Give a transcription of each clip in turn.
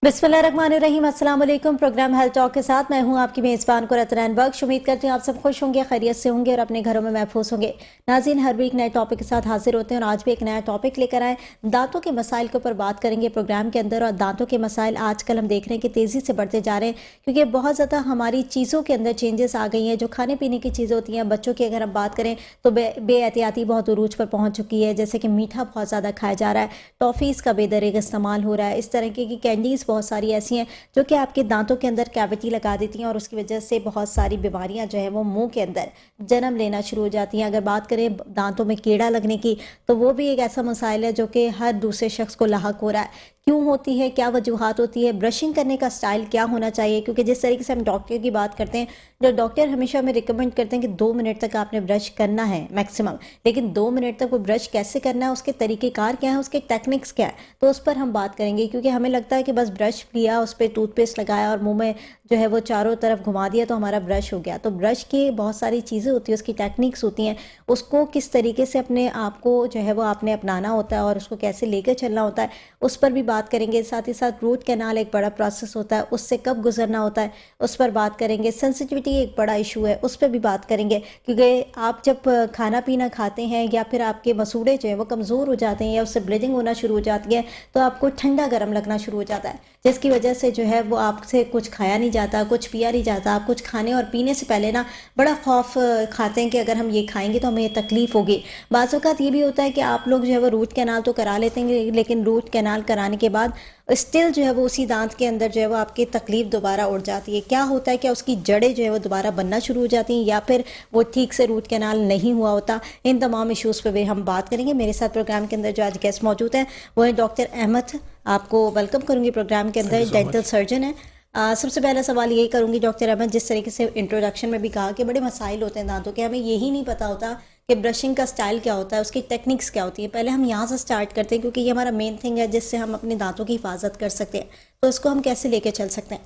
बिस्मिल्लाहिर्रहमानिर्रहीम। अस्सलाम वालेकुम। प्रोग्राम हेल्थ टॉक के साथ मैं हूं आपकी मेज़बान कुरतरैन बख्श। उम्मीद करती हूं आप सब खुश होंगे, खैरियत से होंगे और अपने घरों में महफूज होंगे। नाज़रीन, हर वीक नए टॉपिक के साथ हाजिर होते हैं और आज भी एक नया टॉपिक लेकर आए। दांतों के मसाइल के ऊपर बात करेंगे प्रोग्राम के अंदर। और दांतों के मसाइल आजकल हम देख रहे हैं कि तेज़ी से बढ़ते जा रहे हैं, क्योंकि बहुत ज़्यादा हमारी चीज़ों के अंदर चेंजेस आ गई हैं। जो खाने पीने की चीज़ें होती हैं, बच्चों की अगर हम बात करें तो बेएहतियाती बहुत उरूज पर पहुँच चुकी है। जैसे कि मीठा बहुत ज़्यादा खाया जा रहा है, टॉफ़ीज़ का बेदरीग इस्तेमाल हो रहा है, इस तरह की कैंडीज़ बहुत सारी ऐसी हैं जो कि आपके दांतों के अंदर कैविटी लगा देती हैं और उसकी वजह से बहुत सारी बीमारियां जो है वो मुंह के अंदर जन्म लेना शुरू हो जाती हैं। अगर बात करें दांतों में कीड़ा लगने की, तो वो भी एक ऐसा मसाइल है जो कि हर दूसरे शख्स को लाहक हो रहा है। क्यों होती है, क्या वजूहात होती है, ब्रशिंग करने का स्टाइल क्या होना चाहिए? क्योंकि जिस तरीके से हम डॉक्टर की बात करते हैं, जो डॉक्टर हमेशा हमें रिकमेंड करते हैं कि 2 मिनट तक आपने ब्रश करना है मैक्सिमम, लेकिन 2 मिनट तक वो ब्रश कैसे करना है, उसके तरीक़ेकार क्या है, उसके टेक्निक्स क्या है, तो उस पर हम बात करेंगे। क्योंकि हमें लगता है कि बस ब्रश लिया, उस पर टूथपेस्ट लगाया और मुंह में जो है वो चारों तरफ घुमा दिया तो हमारा ब्रश हो गया। तो ब्रश की बहुत सारी चीज़ें होती हैं, उसकी टेक्निक्स होती हैं, उसको किस तरीके से अपने आप को जो है वो आपने अपनाना होता है और उसको कैसे लेकर चलना होता है, उस पर भी बात करेंगे। साथ ही साथ रूट कैनाल एक बड़ा प्रोसेस होता है, उससे कब गुजरना होता है उस पर बात करेंगे। सेंसिटिविटी एक बड़ा इशू है, उस पर भी बात करेंगे। क्योंकि आप जब खाना पीना खाते हैं या फिर आपके मसूड़े जो है वो कमज़ोर हो जाते हैं या उससे ब्लीडिंग होना शुरू हो जाती है, तो आपको ठंडा गर्म लगना शुरू हो जाता है, जिसकी वजह से जो है वो आपसे कुछ खाया नहीं जाता, कुछ पिया नहीं जाता। आप कुछ खाने और पीने से पहले ना बड़ा खौफ खाते हैं कि अगर हम ये खाएंगे तो हमें ये तकलीफ़ होगी। बाज़ औक़ात ये भी होता है कि आप लोग जो है वो रूट कैनाल तो करा लेते हैं, लेकिन रूट कैनाल कराने के बाद स्टिल जो है वो उसी दांत के अंदर जो है वो आपकी तकलीफ दोबारा उड़ जाती है। क्या होता है, क्या उसकी जड़ें जो है वो दोबारा बनना शुरू हो जाती हैं या फिर वो ठीक से रूट कैनाल नहीं हुआ होता? इन तमाम इश्यूज़ पे भी हम बात करेंगे। मेरे साथ प्रोग्राम के अंदर जो आज गेस्ट मौजूद हैं वो है डॉक्टर अहमद। आपको वेलकम करूँगी प्रोग्राम के अंदर, डेंटल सर्जन है। सबसे पहला सवाल यही करूँगी डॉक्टर अहमद, जिस तरीके से इंट्रोडक्शन में भी कहा कि बड़े मसाइल होते हैं दांतों के, हमें यही नहीं पता होता कि ब्रशिंग का स्टाइल क्या होता है, उसकी टेक्निक्स क्या होती है। पहले हम यहाँ से स्टार्ट करते हैं क्योंकि ये हमारा मेन थिंग है जिससे हम अपने दांतों की हिफाजत कर सकते हैं, तो इसको हम कैसे लेके चल सकते हैं?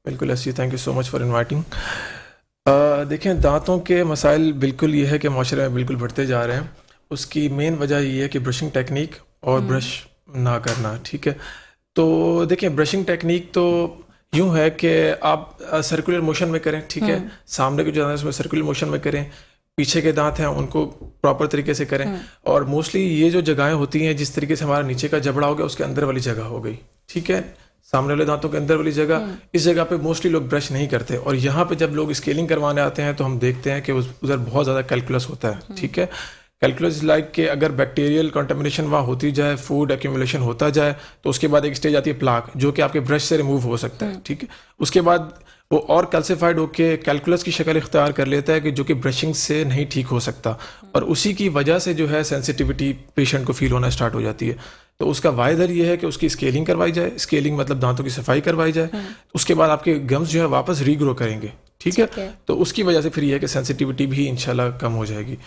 बिल्कुल अस्सी, thank you so much for inviting. देखें, दांतों के मसाइल बिल्कुल ये है कि माशरे में बिल्कुल बढ़ते जा रहे हैं। उसकी मेन वजह ये है कि ब्रशिंग टेक्निक और ब्रश ना करना, ठीक है। तो देखिए, ब्रशिंग टेक्निक तो यूँ है कि आप सर्कुलर मोशन में करें, ठीक है। सामने के जो दांत है उसमें सर्कुलर मोशन में करें, पीछे के दांत हैं उनको प्रॉपर तरीके से करें। और मोस्टली ये जो जगहें होती हैं, जिस तरीके से हमारा नीचे का जबड़ा हो गया उसके अंदर वाली जगह हो गई, ठीक है, सामने वाले दांतों के अंदर वाली जगह, इस जगह पे मोस्टली लोग ब्रश नहीं करते। और यहाँ पे जब लोग स्केलिंग करवाने आते हैं तो हम देखते हैं कि उधर बहुत ज़्यादा कैलकुलस होता है, ठीक है। कैलकुलस लाइक कि अगर बैक्टीरियल कंटामिनेशन वहाँ होती जाए, फूड एक्यूमुलेशन होता जाए, तो उसके बाद एक स्टेज आती है प्लाक, जो कि आपके ब्रश से रिमूव हो सकता है, ठीक है। उसके बाद वो और कैल्सिफाइड होकर कैलकुलस की शक्ल इख्तियार कर लेता है कि जो कि ब्रशिंग से नहीं ठीक हो सकता, और उसी की वजह से जो है सेंसिटिविटी पेशेंट को फील होना स्टार्ट हो जाती है। तो उसका वाहिद हल ये है कि उसकी स्केलिंग करवाई जाए। स्केलिंग मतलब दांतों की सफाई करवाई जाए। उसके बाद आपके गम्स जो है वापस रीग्रो करेंगे, ठीक है। तो उसकी वजह से फिर ये है कि सेंसिटिविटी भी इंशाल्लाह कम हो जाएगी।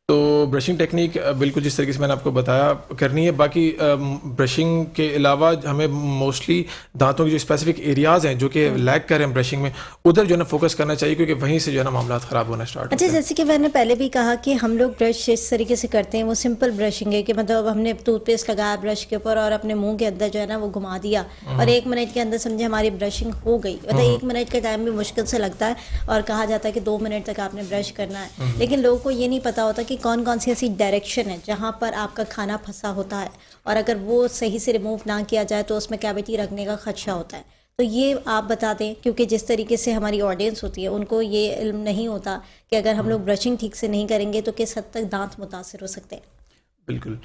तो ब्रशिंग टेक्निक बिल्कुल जिस तरीके से मैंने आपको बताया करनी है। बाकी ब्रशिंग के अलावा हमें मोस्टली दांतों के जो स्पेसिफिक एरियाज़ हैं जो कि लैग कर रहे हैं ब्रशिंग में, उधर जो है ना फोकस करना चाहिए, क्योंकि वहीं से जो है ना मामला ख़राब होना स्टार्ट होते हैं। जैसे कि मैंने पहले भी कहा कि हम लोग ब्रश इस तरीके से करते हैं, वो सिंपल ब्रशिंग है कि मतलब हमने टूथपेस्ट लगाया ब्रश के ऊपर और अपने मुँह के अंदर जो है ना वो घुमा दिया और 1 मिनट के अंदर समझे हमारी ब्रशिंग हो गई। मतलब 1 मिनट का टाइम भी मुश्किल से लगता है और कहा जाता है कि 2 मिनट तक आपने ब्रश करना है, लेकिन लोगों को ये नहीं पता होता कि कौन कौन सी ऐसी डायरेक्शन है जहाँ पर आपका खाना फंसा होता है, और अगर वो सही से रिमूव ना किया जाए तो उसमें कैविटी रखने का खदशा होता है। तो ये आप बता दें, क्योंकि जिस तरीके से हमारी ऑडियंस होती है उनको ये इल्म नहीं होता कि अगर हम लोग ब्रशिंग ठीक से नहीं करेंगे तो किस हद तक दांत मुतासिर हो सकते हैं। बिल्कुल,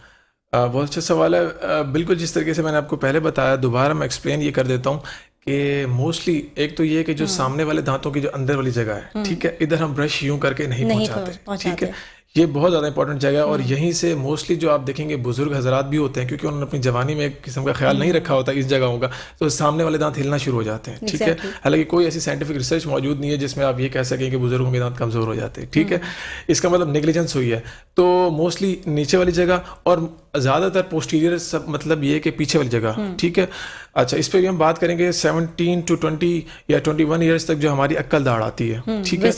बहुत अच्छा सवाल है। बिल्कुल जिस तरीके से मैंने आपको पहले बताया, दोबारा मैं एक्सप्लेन ये कर देता हूँ कि मोस्टली एक तो ये है कि जो सामने वाले दांतों की जो अंदर वाली जगह है, ठीक है, इधर हम ब्रश यूं करके नहीं पहुंचाते, ठीक है। ये बहुत ज़्यादा इंपॉर्टेंट जगह है और यहीं से मोस्टली जो आप देखेंगे बुजुर्ग हजरात भी होते हैं, क्योंकि उन्होंने अपनी जवानी में एक किस्म का ख्याल नहीं रखा होता इस जगहों का, तो सामने वाले दांत हिलना शुरू हो जाते हैं, ठीक है। हालांकि कोई ऐसी साइंटिफिक रिसर्च मौजूद नहीं है जिसमें आप ये कह सकें कि बुजुर्गों के दांत कमज़ोर हो जाते हैं, ठीक है। इसका मतलब नेग्लिजेंस हुई है। तो मोस्टली नीचे वाली जगह, और ज़्यादातर पोस्टीरियर सब मतलब ये कि पीछे वाली जगह, ठीक है। अच्छा, इस पे भी हम बात करेंगे 17 to 20 या 21 ईयर्स तक जो हमारी अक्कल दाढ़ आती है, ठीक है,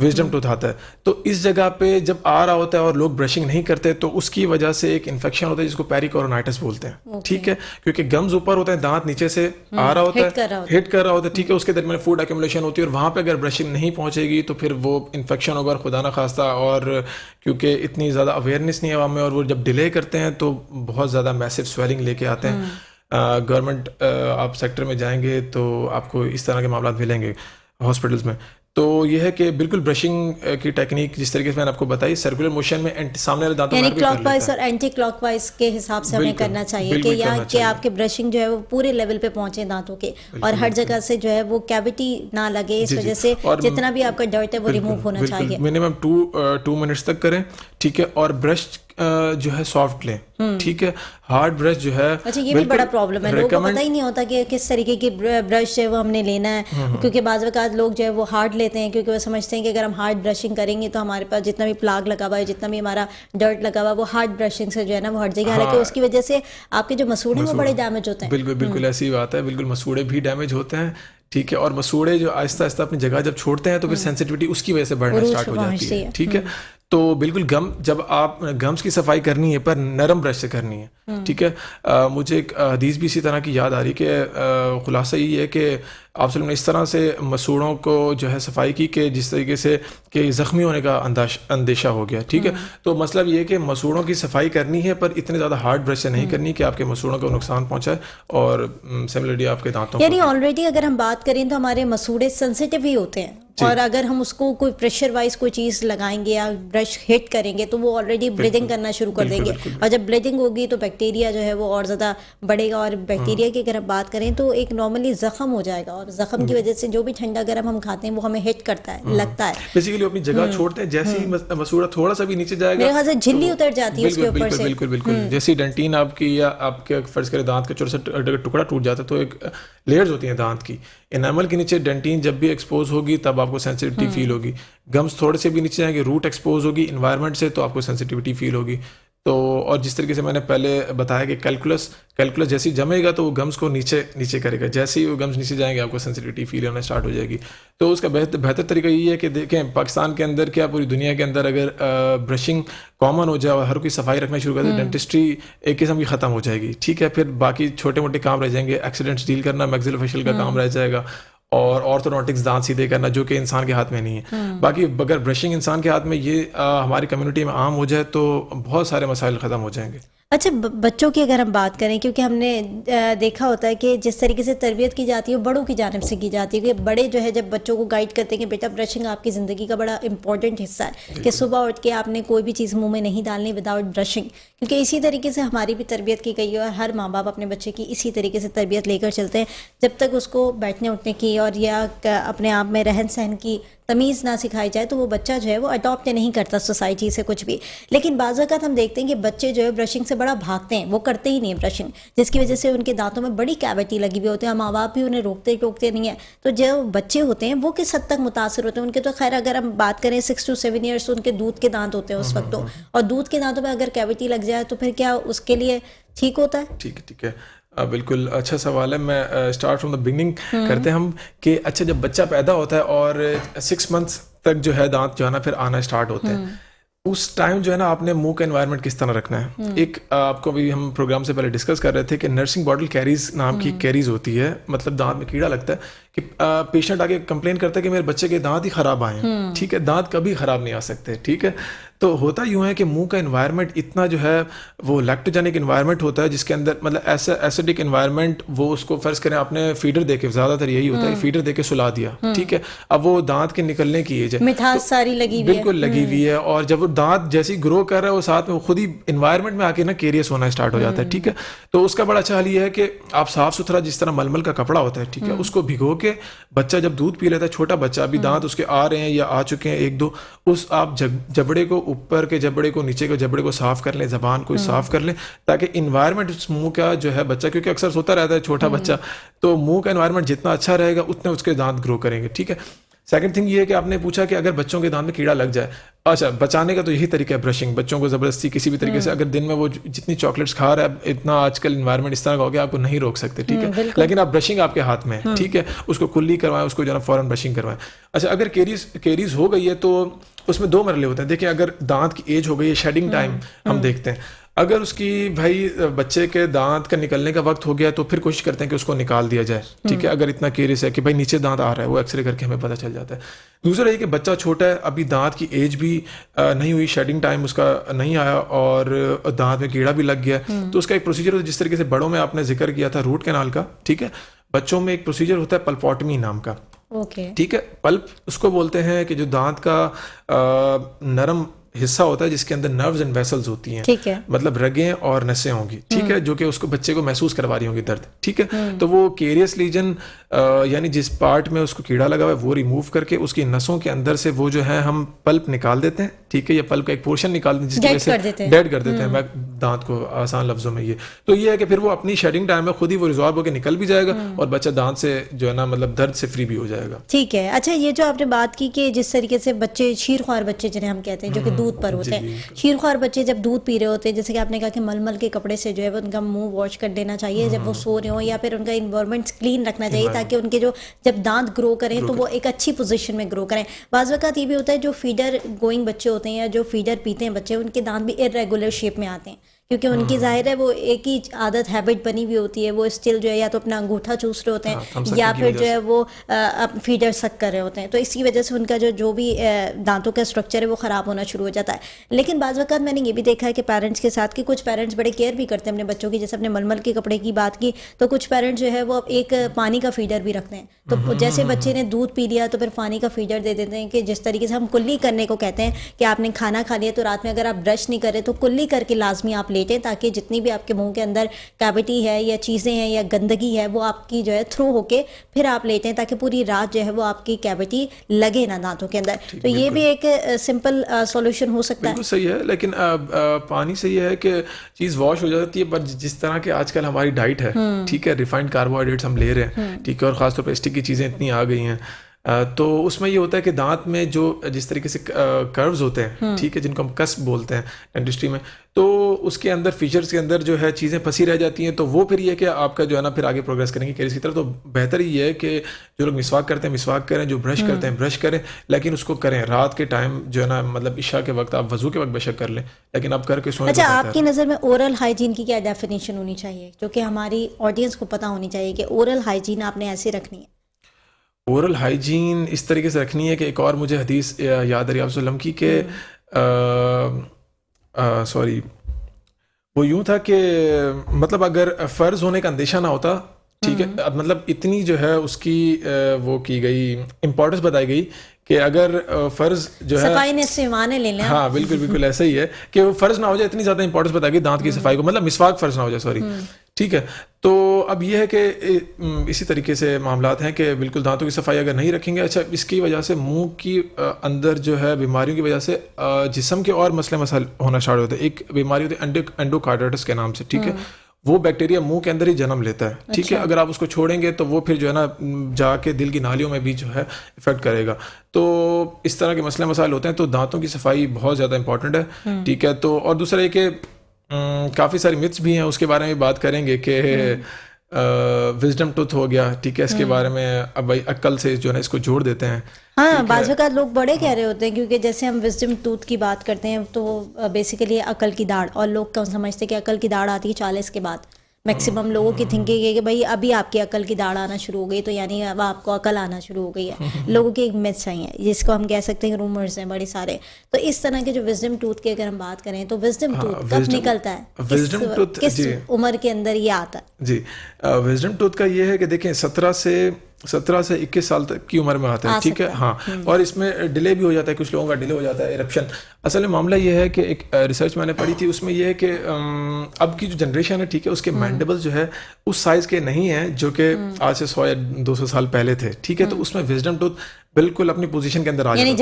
विजडम टूथ आता है। तो इस जगह पे जब आ रहा होता है और लोग ब्रशिंग नहीं करते तो उसकी वजह से एक इन्फेक्शन होता है जिसको पेरिकोरोनाइटिस बोलते हैं, ठीक है, क्योंकि गम्स ऊपर होते हैं, दांत नीचे से आ रहा होता है, हिट कर रहा होता है, ठीक है, उसके दरमियान फूड एक्यूमुलेशन होती है और वहाँ पे अगर ब्रशिंग नहीं पहुंचेगी तो फिर वो इन्फेक्शन होगा, खुदा ना खास्ता। और क्योंकि इतनी ज़्यादा अवेयरनेस नहीं है आवाम में और वो जब डिले करते हैं तो बहुत ज़्यादा मैसिव स्वेलिंग लेके आते हैं। गवर्नमेंट आप सेक्टर में जाएंगे तो आपको इस तरह के मामला मिलेंगे हॉस्पिटल्स में। तो ये है कि बिल्कुल ब्रशिंग की टेक्निक जिस तरीके से मैंने आपको बताई, सर्कुलर मोशन में सामने वाले दांतों यानी क्लॉकवाइज और एंटी क्लॉकवाइज के हिसाब से हमें करना चाहिए कि या कि आपके ब्रशिंग जो है वो पूरे लेवल पे पहुंचे दांतों के और हर जगह से जो है वो कैविटी ना लगे, इस वजह से जितना भी आपका डर्ट है वो रिमूव होना चाहिए। मिनिमम 2 मिनट्स तक करें, ठीक है, और ब्रश जो है सॉफ्ट लें, ठीक है, हार्ड ब्रश जो है। अच्छा, ये भी बड़ा प्रॉब्लम है, लोगों को पता ही नहीं होता कि किस तरीके की ब्रश है वो हमने लेना है, क्योंकि बाज़ वक़्त लोग जो है वो हार्ड लेते हैं क्योंकि वो समझते हैं कि अगर हम हार्ड ब्रशिंग करेंगे तो हमारे पास जितना भी प्लाग लगा हुआ है, जितना भी हमारा डर्ट लगा हुआ है वो हार्ड ब्रशिंग से जो है ना वो हट जाएगी। हालांकि उसकी वजह से आपके जो मसूड़े वो बड़े डैमेज होते हैं। बिल्कुल बिल्कुल ऐसी बात है, बिल्कुल मसूड़े भी डैमेज होते हैं, ठीक है, और मसूड़े जो आहिस्ता आहिस्ता अपनी जगह जब छोड़ते हैं तो फिर सेंसिटिविटी उसकी वजह से बढ़ना स्टार्ट हो जाती है, ठीक है। तो बिल्कुल जब आप गम्स की सफाई करनी है पर नरम ब्रश से करनी है, ठीक है। मुझे एक हदीस भी इसी तरह की याद आ रही कि खुलासा यही है कि आप ने इस तरह से मसूड़ों को जो है सफाई की कि जिस तरीके से कि जख्मी होने का अंदेशा हो गया, ठीक है। तो मतलब ये कि मसूड़ों की सफाई करनी है पर इतने ज़्यादा हार्ड ब्रश से नहीं करनी कि आपके मसूड़ों को नुकसान पहुंचाए और सिमिलरली आपके दांतों, यानी ऑलरेडी अगर हम बात करें तो हमारे मसूड़े सेंसिटिव ही होते हैं और अगर हम उसको कोई प्रेशर वाइज कोई चीज़ लगाएंगे या ब्रश हिट करेंगे तो वो ऑलरेडी ब्लीडिंग करना शुरू कर देंगे और जब ब्लीडिंग होगी तो बैक्टीरिया जो है वो और ज़्यादा बढ़ेगा और बैक्टीरिया की अगर हम बात करें तो एक नॉर्मली जख्म हो जाएगा और जख्म की वजह से जो भी ठंडा गर्म हम खाते हैं वो हमें हिट करता है, लगता है। बेसिकली अपनी जगह छोड़ते हैं, जैसे ही मसूड़ा थोड़ा सा भी नीचे जाएगा मेरे ख्याल से झिल्ली उतर जाती है उसके ऊपर से। बिल्कुल बिल्कुल, जैसे डेंटिन आपकी या आपके फर्ज करे दांत का छोटा सा टुकड़ा टूट जाता है तो एक लेयर्स होती हैं दांत की, एनामल के नीचे डेंटिन जब भी एक्सपोज होगी तब आपको सेंसिटिविटी फील होगी। गम्स थोड़े से भी नीचे जाएंगे, रूट एक्सपोज होगी इन्वायरमेंट से तो आपको सेंसिटिविटी फील होगी। तो और जिस तरीके से मैंने पहले बताया कि कैलकुलस जैसे ही जमेगा तो वो गम्स को नीचे करेगा, जैसे ही वो गम्स नीचे जाएंगे आपको सेंसिटिविटी फील होना स्टार्ट हो जाएगी। तो उसका बेहतर तरीका ये है कि देखें पाकिस्तान के अंदर क्या पूरी दुनिया के अंदर अगर ब्रशिंग कॉमन हो जाए और हर कोई सफाई रखना शुरू कर दे, डेंटिस्ट्री एक किस्म की ख़त्म हो जाएगी, ठीक है। फिर बाकी छोटे मोटे काम रह जाएंगे, एक्सीडेंट्स डील करना, मैक्सिलोफेशियल का काम रह जाएगा और ऑर्थोडोंटिक्स दांत सीधे करना जो कि इंसान के हाथ में नहीं है। बाकी अगर ब्रशिंग इंसान के हाथ में ये हमारी कम्युनिटी में आम हो जाए तो बहुत सारे मसाइल ख़त्म हो जाएंगे। अच्छा, बच्चों की अगर हम बात करें, क्योंकि हमने देखा होता है कि जिस तरीके से तरबियत की जाती है वो बड़ों की जानिब से की जाती है कि बड़े जो है जब बच्चों को गाइड करते हैं कि बेटा ब्रशिंग आपकी ज़िंदगी का बड़ा इंपॉर्टेंट हिस्सा है कि सुबह उठ के आपने कोई भी चीज़ मुंह में नहीं डालनी विदाउट ब्रशिंग, क्योंकि इसी तरीके से हमारी भी तरबियत की गई है और हर माँ बाप अपने बच्चे की इसी तरीके से तरबियत लेकर चलते हैं। जब तक उसको बैठने उठने की और या अपने आप में रहन सहन की तमीज़ ना सिखाई जाए तो वो बच्चा जो है वो अडॉप्ट नहीं करता सोसाइटी से कुछ भी। लेकिन बाज़ वक़्त हम देखते हैं कि बच्चे जो है ब्रशिंग से बड़ा भागते हैं, वो करते ही नहीं है ब्रशिंग, जिसकी वजह से उनके दांतों में बड़ी कैविटी लगी हुई होती है, माँ बाप भी उन्हें रोकते नहीं है। तो जो बच्चे होते हैं वो किस हद तक मुतासर होते हैं? उनके तो खैर अगर हम बात करें 6 to 7 ईयर्स तो उनके दूध के दांत होते हैं उस वक्त तो, और दूध के दांतों में अगर कैविटी लग जाए तो फिर क्या उसके लिए ठीक होता है? ठीक है, बिल्कुल अच्छा सवाल है। मैं स्टार्ट फ्रॉम द बिगनिंग करते हैं हम कि अच्छा जब बच्चा पैदा होता है और 6 मंथ्स तक जो है दांत जो है ना फिर आना स्टार्ट होते हैं, उस टाइम जो है ना आपने मुंह का एनवायरनमेंट किस तरह रखना है। एक आपको भी हम प्रोग्राम से पहले डिस्कस कर रहे थे कि नर्सिंग बॉटल कैरीज नाम की कैरीज होती है, मतलब दांत में कीड़ा लगता है कि पेशेंट आके कंप्लेन करता है कि मेरे बच्चे के दांत ही खराब आए हैं, ठीक है। दांत कभी खराब नहीं आ सकते, ठीक है। तो होता यूँ है कि मुंह का एनवायरनमेंट इतना जो है वो लैक्टोजेनिक एनवायरनमेंट होता है जिसके अंदर मतलब ऐसा एसिडिक एनवायरनमेंट, वो उसको फर्ज करें आपने फीडर देके, ज़्यादातर यही होता है फीडर देके सुला दिया, ठीक है। अब वो दांत के निकलने की एज है, मिठास सारी लगी हुई है, बिल्कुल लगी हुई है, और जब वो दांत जैसे ही ग्रो कर रहा है वो साथ में वो खुद ही एनवायरनमेंट में आके ना केरियस होना स्टार्ट हो जाता है, ठीक है। तो उसका बड़ा अच्छा हल ये है कि आप साफ सुथरा जिस तरह मलमल का कपड़ा होता है, ठीक है, उसको भिगो के बच्चा जब दूध पी लेता है, छोटा बच्चा अभी दांत उसके आ रहे हैं या आ चुके हैं 1-2, उस आप जबड़े को ऊपर के जबड़े को नीचे के जबड़े को साफ कर लें, जबान को साफ कर लें, ताकि इन्वायरमेंट उस मुंह का जो है बच्चा, क्योंकि अक्सर सोता रहता है छोटा बच्चा, तो मुंह का इन्वायरमेंट जितना अच्छा रहेगा उतने उसके दांत ग्रो करेंगे, ठीक है। सेकंड थिंग ये है कि आपने पूछा कि अगर बच्चों के दांत में कीड़ा लग जाए, अच्छा, बचाने का तो यही तरीका है ब्रशिंग। बच्चों को ज़बरदस्ती किसी भी तरीके से, अगर दिन में वो जितनी चॉकलेट्स खा रहा है, इतना आजकल इन्वायरमेंट इस तरह का हो गया, आपको नहीं रोक सकते, ठीक है, लेकिन आप ब्रशिंग आपके हाथ में है, ठीक है, उसको कुल्ली करवाएं, उसको जो है फौरन ब्रशिंग करवाएं। अच्छा, अगर केरीज हो गई है तो उसमें 2 मरहले होते हैं। देखिए, अगर दांत की एज हो गई है, शेडिंग टाइम हम देखते हैं, अगर उसकी भाई बच्चे के दांत का निकलने का वक्त हो गया तो फिर कोशिश करते हैं कि उसको निकाल दिया जाए, ठीक है, अगर इतना केरियस है कि भाई नीचे दांत आ रहा है, वो एक्सरे करके हमें पता चल जाता है। दूसरा ये कि बच्चा छोटा है, अभी दांत की एज भी नहीं हुई, शेडिंग टाइम उसका नहीं आया और दांत में कीड़ा भी लग गया, तो उसका एक प्रोसीजर होता है, जिस तरीके से बड़ों में आपने जिक्र किया था रूट कैनाल का, ठीक है, बच्चों में एक प्रोसीजर होता है पल्पोटमी नाम का, ठीक है। पल्प उसको बोलते हैं कि जो दांत का नरम हिस्सा होता है जिसके अंदर नर्व्स एंड वेसल्स होती हैं, ठीक है, मतलब रगें और नसें होंगी, ठीक है, जो कि उसको बच्चे को महसूस करवा रही होंगी दर्द, ठीक है। तो वो केरियस लीजन यानी जिस पार्ट में उसको कीड़ा लगा हुआ है वो रिमूव करके उसकी नसों के अंदर से वो जो है हम पल्प निकाल देते हैं, ठीक है, या पल्प का एक पोर्शन निकाल देते हैं जिसकी वजह से डेड कर देते हैं मैं दांत को आसान लफ्जों में। ये तो ये है कि फिर वो अपनी शेडिंग टाइम में खुद ही वो रिजॉल्व होकर निकल भी जाएगा और बच्चा दांत से जो है ना मतलब दर्द से फ्री भी हो जाएगा। ठीक है। अच्छा, ये जो आपने बात की कि जिस तरीके से बच्चे शीरख्वार बच्चे जिन्हें हम कहते हैं जो कि दूध पर होते हैं, शीरख्वार बच्चे जब दूध पी रहे होते हैं, जैसे कि आपने कहा कि मलमल के कपड़े से जो है वो उनका मुंह वॉश कर देना चाहिए जब वो सो रहे हो, या फिर उनका इन्वायरमेंट क्लीन रखना चाहिए ताकि उनके जो जब दांत ग्रो करें तो वो एक अच्छी पोजीशन में ग्रो करें। बाज़ वक़्त ये भी होता है जो फीडर गोइंग बच्चे होते हैं या जो फीडर पीते हैं बच्चे, उनके दांत भी इरेगुलर शेप में आते हैं क्योंकि उनकी जाहिर है वो एक ही आदत हैबिट बनी हुई होती है, वो स्टिल जो है या तो अपना अंगूठा चूस रहे होते हैं या फिर जो है वो फीडर सक कर रहे होते हैं, तो इसी वजह से उनका जो भी दांतों का स्ट्रक्चर है वो ख़राब होना शुरू हो जाता है। लेकिन बाज़ वक़्त मैंने ये भी देखा है कि पेरेंट्स के साथ कि कुछ पेरेंट्स बड़े केयर भी करते हैं अपने बच्चों की, जैसे अपने मलमल के कपड़े की बात की तो कुछ पेरेंट्स जो है वो एक पानी का फीडर भी रखते हैं, तो जैसे बच्चे ने दूध पी लिया तो फिर पानी का फीडर दे देते हैं कि जिस तरीके से हम कुल्ली करने को कहते हैं कि आपने खाना खा लिया तो रात में अगर आप ब्रश नहीं करें तो कुल्ली करके लाजमी आप लेटें ताकि जितनी भी आपके मुंह के अंदर कैविटी है या चीज़ें हैं या गंदगी है वो आपकी जो है थ्रू होके फिर आप लेते हैं ताकि पूरी रात जो है वो आपकी कैविटी लगे ना दांतों के अंदर। तो ये भी एक सिंपल सॉल्यूशन हो सकता है। बिल्कुल सही है, लेकिन पानी से ये है कि चीज़ वॉश हो जाती है, पर जिस तरह के आजकल हमारी डाइट है, ठीक है, रिफाइंड कार्बोहाइड्रेट्स हम ले रहे हैं, ठीक है, और ख़ासतौर पर स्टिक की चीज़ें इतनी आ गई हैं, तो उसमें ये होता है कि दांत में जो जिस तरीके से कर्व्स होते हैं, ठीक है, जिनको हम कस्प बोलते हैं डेंटिस्ट्री में, तो उसके अंदर फीचर्स के अंदर जो है चीज़ें फंसी रह जाती हैं, तो वो फिर ये कि आपका जो है ना फिर आगे प्रोग्रेस करेंगे केरियस की तरफ। तो बेहतर ये है कि जो लोग मिसवाक करते हैं मिसवाक करें, जो ब्रश करते हैं ब्रश करें, लेकिन उसको करें रात के टाइम जो है ना मतलब इशा के वक्त, आप वजू के वक्त बेशक कर लें, लेकिन आप करके सोएं। अच्छा, आपकी नज़र में ओरल हाइजीन की क्या डेफिनेशन होनी चाहिए जो कि हमारी ऑडियंस को पता होनी चाहिए कि ओरल हाइजीन आपने ऐसे रखनी है? ओरल हाइजीन इस तरीके से रखनी है कि एक और मुझे हदीस याद आ रही है की कि सॉरी वो यूं था कि मतलब अगर फ़र्ज होने का अंदेशा ना होता, ठीक है, अब मतलब इतनी जो है उसकी वो की गई इम्पोर्टेंस बताई गई कि अगर फ़र्ज जो है सफाई ने सिवाने ले लें। हाँ, बिल्कुल बिल्कुल ऐसा ही है कि वो फ़र्ज ना हो जाए, इतनी ज़्यादा इंपॉर्टेंस बताई गई दांत की सफाई को, मतलब मिसवाक फ़र्ज ना हो जाए, सॉरी, ठीक है। तो अब ये है कि इसी तरीके से मामलात हैं कि बिल्कुल दांतों की सफाई अगर नहीं रखेंगे, अच्छा इसकी वजह से मुंह की अंदर जो है बीमारियों की वजह से जिस्म के और मसले मसाइल होना स्टार्ट होते हैं। एक बीमारी होती है एंडोकार्डाइटिस के नाम से, ठीक है, वो बैक्टीरिया मुंह के अंदर ही जन्म लेता है, ठीक है, अगर आप उसको छोड़ेंगे तो वो फिर जो है ना जाके दिल की नालियों में भी जो है इफेक्ट करेगा। तो इस तरह के मसले मसाइल होते हैं, तो दांतों की सफाई बहुत ज़्यादा इंपॉर्टेंट है, ठीक है। तो और दूसरा ये कि काफ़ी सारी मिथ्स भी हैं, उसके बारे में बात करेंगे कि विजडम टूथ हो गया, ठीक है, इसके बारे में अब भाई अक्ल से जो है इसको जोड़ देते हैं। हाँ, बाज़ वक़्त लोग बड़े कह रहे होते हैं क्योंकि जैसे हम विजडम टूथ की बात करते हैं तो बेसिकली अकल की दाढ़, और लोग कौन समझते हैं कि अकल की दाढ़ आती है 40 के बाद। मैक्सिमम लोगों की थिंकिंग है कि भाई अभी आपकी अकल की दाढ़ आना शुरू हो गई तो यानी अब आपको अकल आना शुरू हो गई है। लोगों की एक मिथ्स आई हैं जिसको हम कह सकते हैं रूमर्स हैं बड़े सारे। तो इस तरह के जो विजडम टूथ की अगर हम बात करें तो विजडम टूथ कब निकलता है, किस उम्र के अंदर ये आता है? जी, विजडम टूथ का ये है कि देखें 17 से 21 साल तक की उम्र में आता है, ठीक है, हाँ, और इसमें डिले भी हो जाता है, कुछ लोगों का डिले हो जाता है, इरप्शन। असल में मामला ये है कि एक रिसर्च मैंने पढ़ी थी, उसमें ये है कि अब की जो जनरेशन है, ठीक है, उसके मैंडिबल्स जो है उस साइज के नहीं हैं जो कि आज से 100 या 200 साल पहले थे, ठीक है, तो उसमें विजडम टूथ बिल्कुल अपनी पोजीशन के अंदर आ जाता था,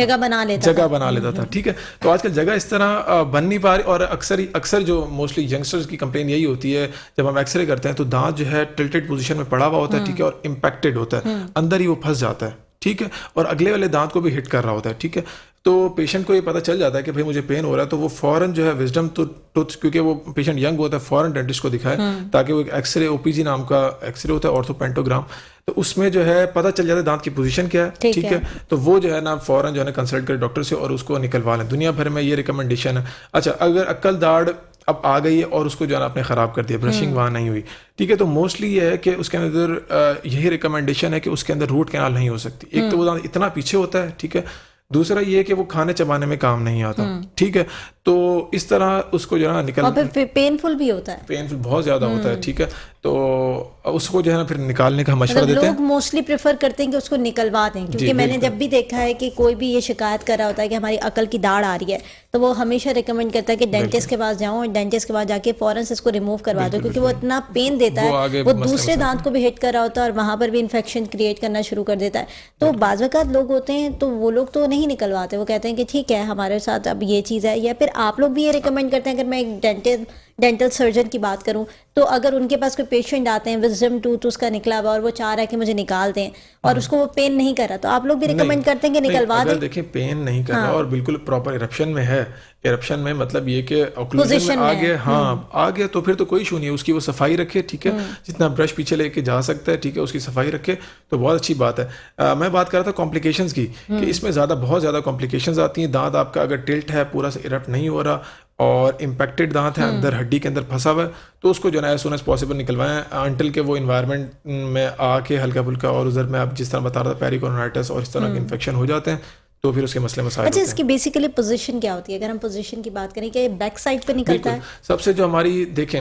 जगह बना लेता था, ठीक है। तो आजकल जगह इस तरह बन नहीं पा रही, और अक्सर जो मोस्टली यंगस्टर्स की कंप्लेन यही होती है, जब हम एक्सरे करते हैं तो दांत जो है टिल्टेड पोजीशन में पड़ा हुआ होता है, ठीक है, और इम्पैक्टेड होता है, अंदर ही वो फंस जाता है, ठीक है, और अगले वाले दांत को भी हिट कर रहा होता है, ठीक है। तो पेशेंट को ये पता चल जाता है कि भाई मुझे पेन हो रहा है, तो वो फौरन जो है विजडम टूथ, क्योंकि वो पेशेंट यंग होता है, फौरन डेंटिस्ट को दिखाए ताकि वो एक एक्सरे, ओपीजी नाम का एक्सरे होता है, ऑर्थोपेंटोग्राम, तो उसमें जो है पता चल जाता है दांत की पोजीशन क्या है, ठीक है, तो वो जो है ना फौरन जो है ना कंसल्ट करे डॉक्टर से और उसको निकलवा लें। दुनिया भर में ये रिकमेंडेशन है। अच्छा, अगर अक्ल दाढ़ अब आ गई है और उसको जो है ना आपने ख़राब कर दिया, ब्रशिंग वहाँ नहीं हुई, ठीक है, तो मोस्टली ये है कि उसके अंदर यही रिकमेंडेशन है कि उसके अंदर रूट कैनाल नहीं हो सकती। एक तो वो दांत इतना पीछे होता है, ठीक है, दूसरा ये है कि वो खाने चबाने में काम नहीं आता, ठीक है, तो इस तरह उसको जो है ना निकल, और फिर पेनफुल भी होता है, पेनफुल बहुत ज़्यादा होता है, ठीक है, तो उसको जो है ना फिर निकालने का मशवरा देते हैं। लोग मोस्टली प्रेफर करते हैं कि उसको निकलवा दें, क्योंकि मैंने जब भी देखा है कि कोई भी ये शिकायत कर रहा होता है कि हमारी अकल की दाढ़ आ रही है, तो वो हमेशा रिकमेंड करता है कि डेंटिस्ट के पास जाओ और डेंटिस्ट के पास जाके फौरन से इसको रिमूव करवा दो, क्योंकि वो इतना पेन देता है, वो दूसरे दांत को भी हिट कर रहा होता है और वहां पर भी इन्फेक्शन क्रिएट करना शुरू कर देता है। तो बाज़ वक़्त लोग होते हैं तो वो लोग तो नहीं निकलवाते, वो कहते हैं कि ठीक है हमारे साथ अब ये चीज़ है। या फिर आप लोग भी ये रिकमेंड करते हैं, अगर मैं एक डेंटल सर्जन की बात करूं, तो अगर उनके पास कोई पेशेंट आते हैं विजडम टूथ उसका निकला हुआ और वो चाह रहा है कि मुझे निकाल दें और उसको वो पेन नहीं कर रहा, तो आप लोग भी रिकमेंड करते हैं कि निकलवा दें? देखिए पेन नहीं कर रहा और बिल्कुल प्रॉपर इरप्शन में है, इरप्शन में मतलब ये कि ऑक्लूजन में आ गया, हाँ आ गया, तो फिर तो कोई इशू नहीं है, उसकी वो सफाई रखे, ठीक है, जितना ब्रश पीछे लेके जा सकता है, ठीक है, उसकी सफाई रखे तो बहुत अच्छी बात है। मैं बात कर रहा था कॉम्प्लिकेशंस की, कि इसमें बहुत ज़्यादा कॉम्प्लिकेशंस आती हैं। दांत आपका अगर टिल्ट है, पूरा से इरप्ट नहीं हो रहा और इम्पैक्टेड दांत है, अंदर हड्डी के अंदर फंसा हुआ है, तो उसको जो है एज सून एज पॉसिबल निकलवाएं, अंटिल के वो इन्वायरमेंट में आके हल्का फुल्का, और उधर मैं आप जिस तरह बता रहा था पेरिकोरोनाइटिस और इस तरह के इन्फेक्शन हो जाते हैं, तो फिर उसके मसले मसाइल अच्छा, इसकी बेसिकली पोजीशन क्या होती है? अगर हम पोजीशन की बात करें, क्या ये बैक साइड पे निकलता है? सबसे जो हमारी देखें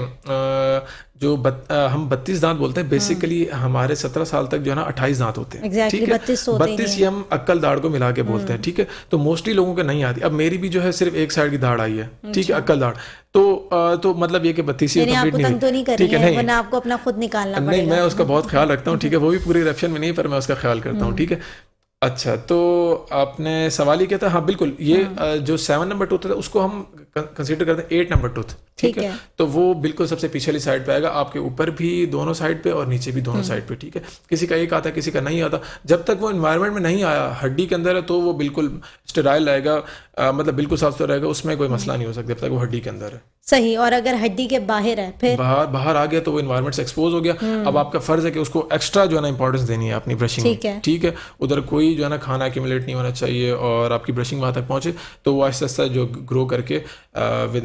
हम 32 दांत बोलते हैं, बेसिकली हमारे 17 साल तक जो है ना 28 दांत होते हैं, ठीक है, 32 ये हम अक्ल दाढ़ को मिला के बोलते हैं, ठीक है, तो मोस्टली लोगों को नहीं आती। अब मेरी भी जो है सिर्फ एक साइड की दाढ़ आई है, ठीक है, अक्ल दाढ़, तो मतलब ये कि 32 कंप्लीट नहीं हुई, ठीक है, नहीं आपको अपना खुद निकालना पड़ेगा। नहीं, मैं उसका बहुत ख्याल रखता हूँ, ठीक है, वो भी पूरे इरप्शन में नहीं, पर मैं उसका ख्याल करता हूँ, ठीक है। अच्छा, तो आपने सवाल ही किया था, हाँ बिल्कुल, ये जो 7 नंबर टूथ है उसको हम कंसीडर करते हैं 8 नंबर टूथ, ठीक है, तो वो बिल्कुल सबसे पिछली साइड पे आएगा, आपके ऊपर भी दोनों साइड पे और नीचे भी दोनों साइड पे, ठीक है, किसी का एक आता है, किसी का नहीं आता। जब तक वो एनवायरनमेंट में नहीं आया, हड्डी के अंदर है, तो वो बिल्कुल स्टेराइल रहेगा, मतलब बिल्कुल साफ सुथरा रहेगा, उसमें कोई मसला नहीं हो सकता जब तक वो हड्डी के अंदर है। सही। और अगर हड्डी के बाहर है, फिर बाहर आ गया तो वो एनवायरनमेंट से एक्सपोज हो गया। अब आपका फर्ज है कि उसको एक्स्ट्रा जो है ना इंपॉर्टेंस देनी है अपनी ब्रशिंग में, ठीक है, उधर कोई जो है ना खाना एक्यूमुलेट नहीं होना चाहिए और आपकी ब्रशिंग वहाँ तक पहुँचे, तो वो आहिस्ता आहिस्ता जो ग्रो करके विद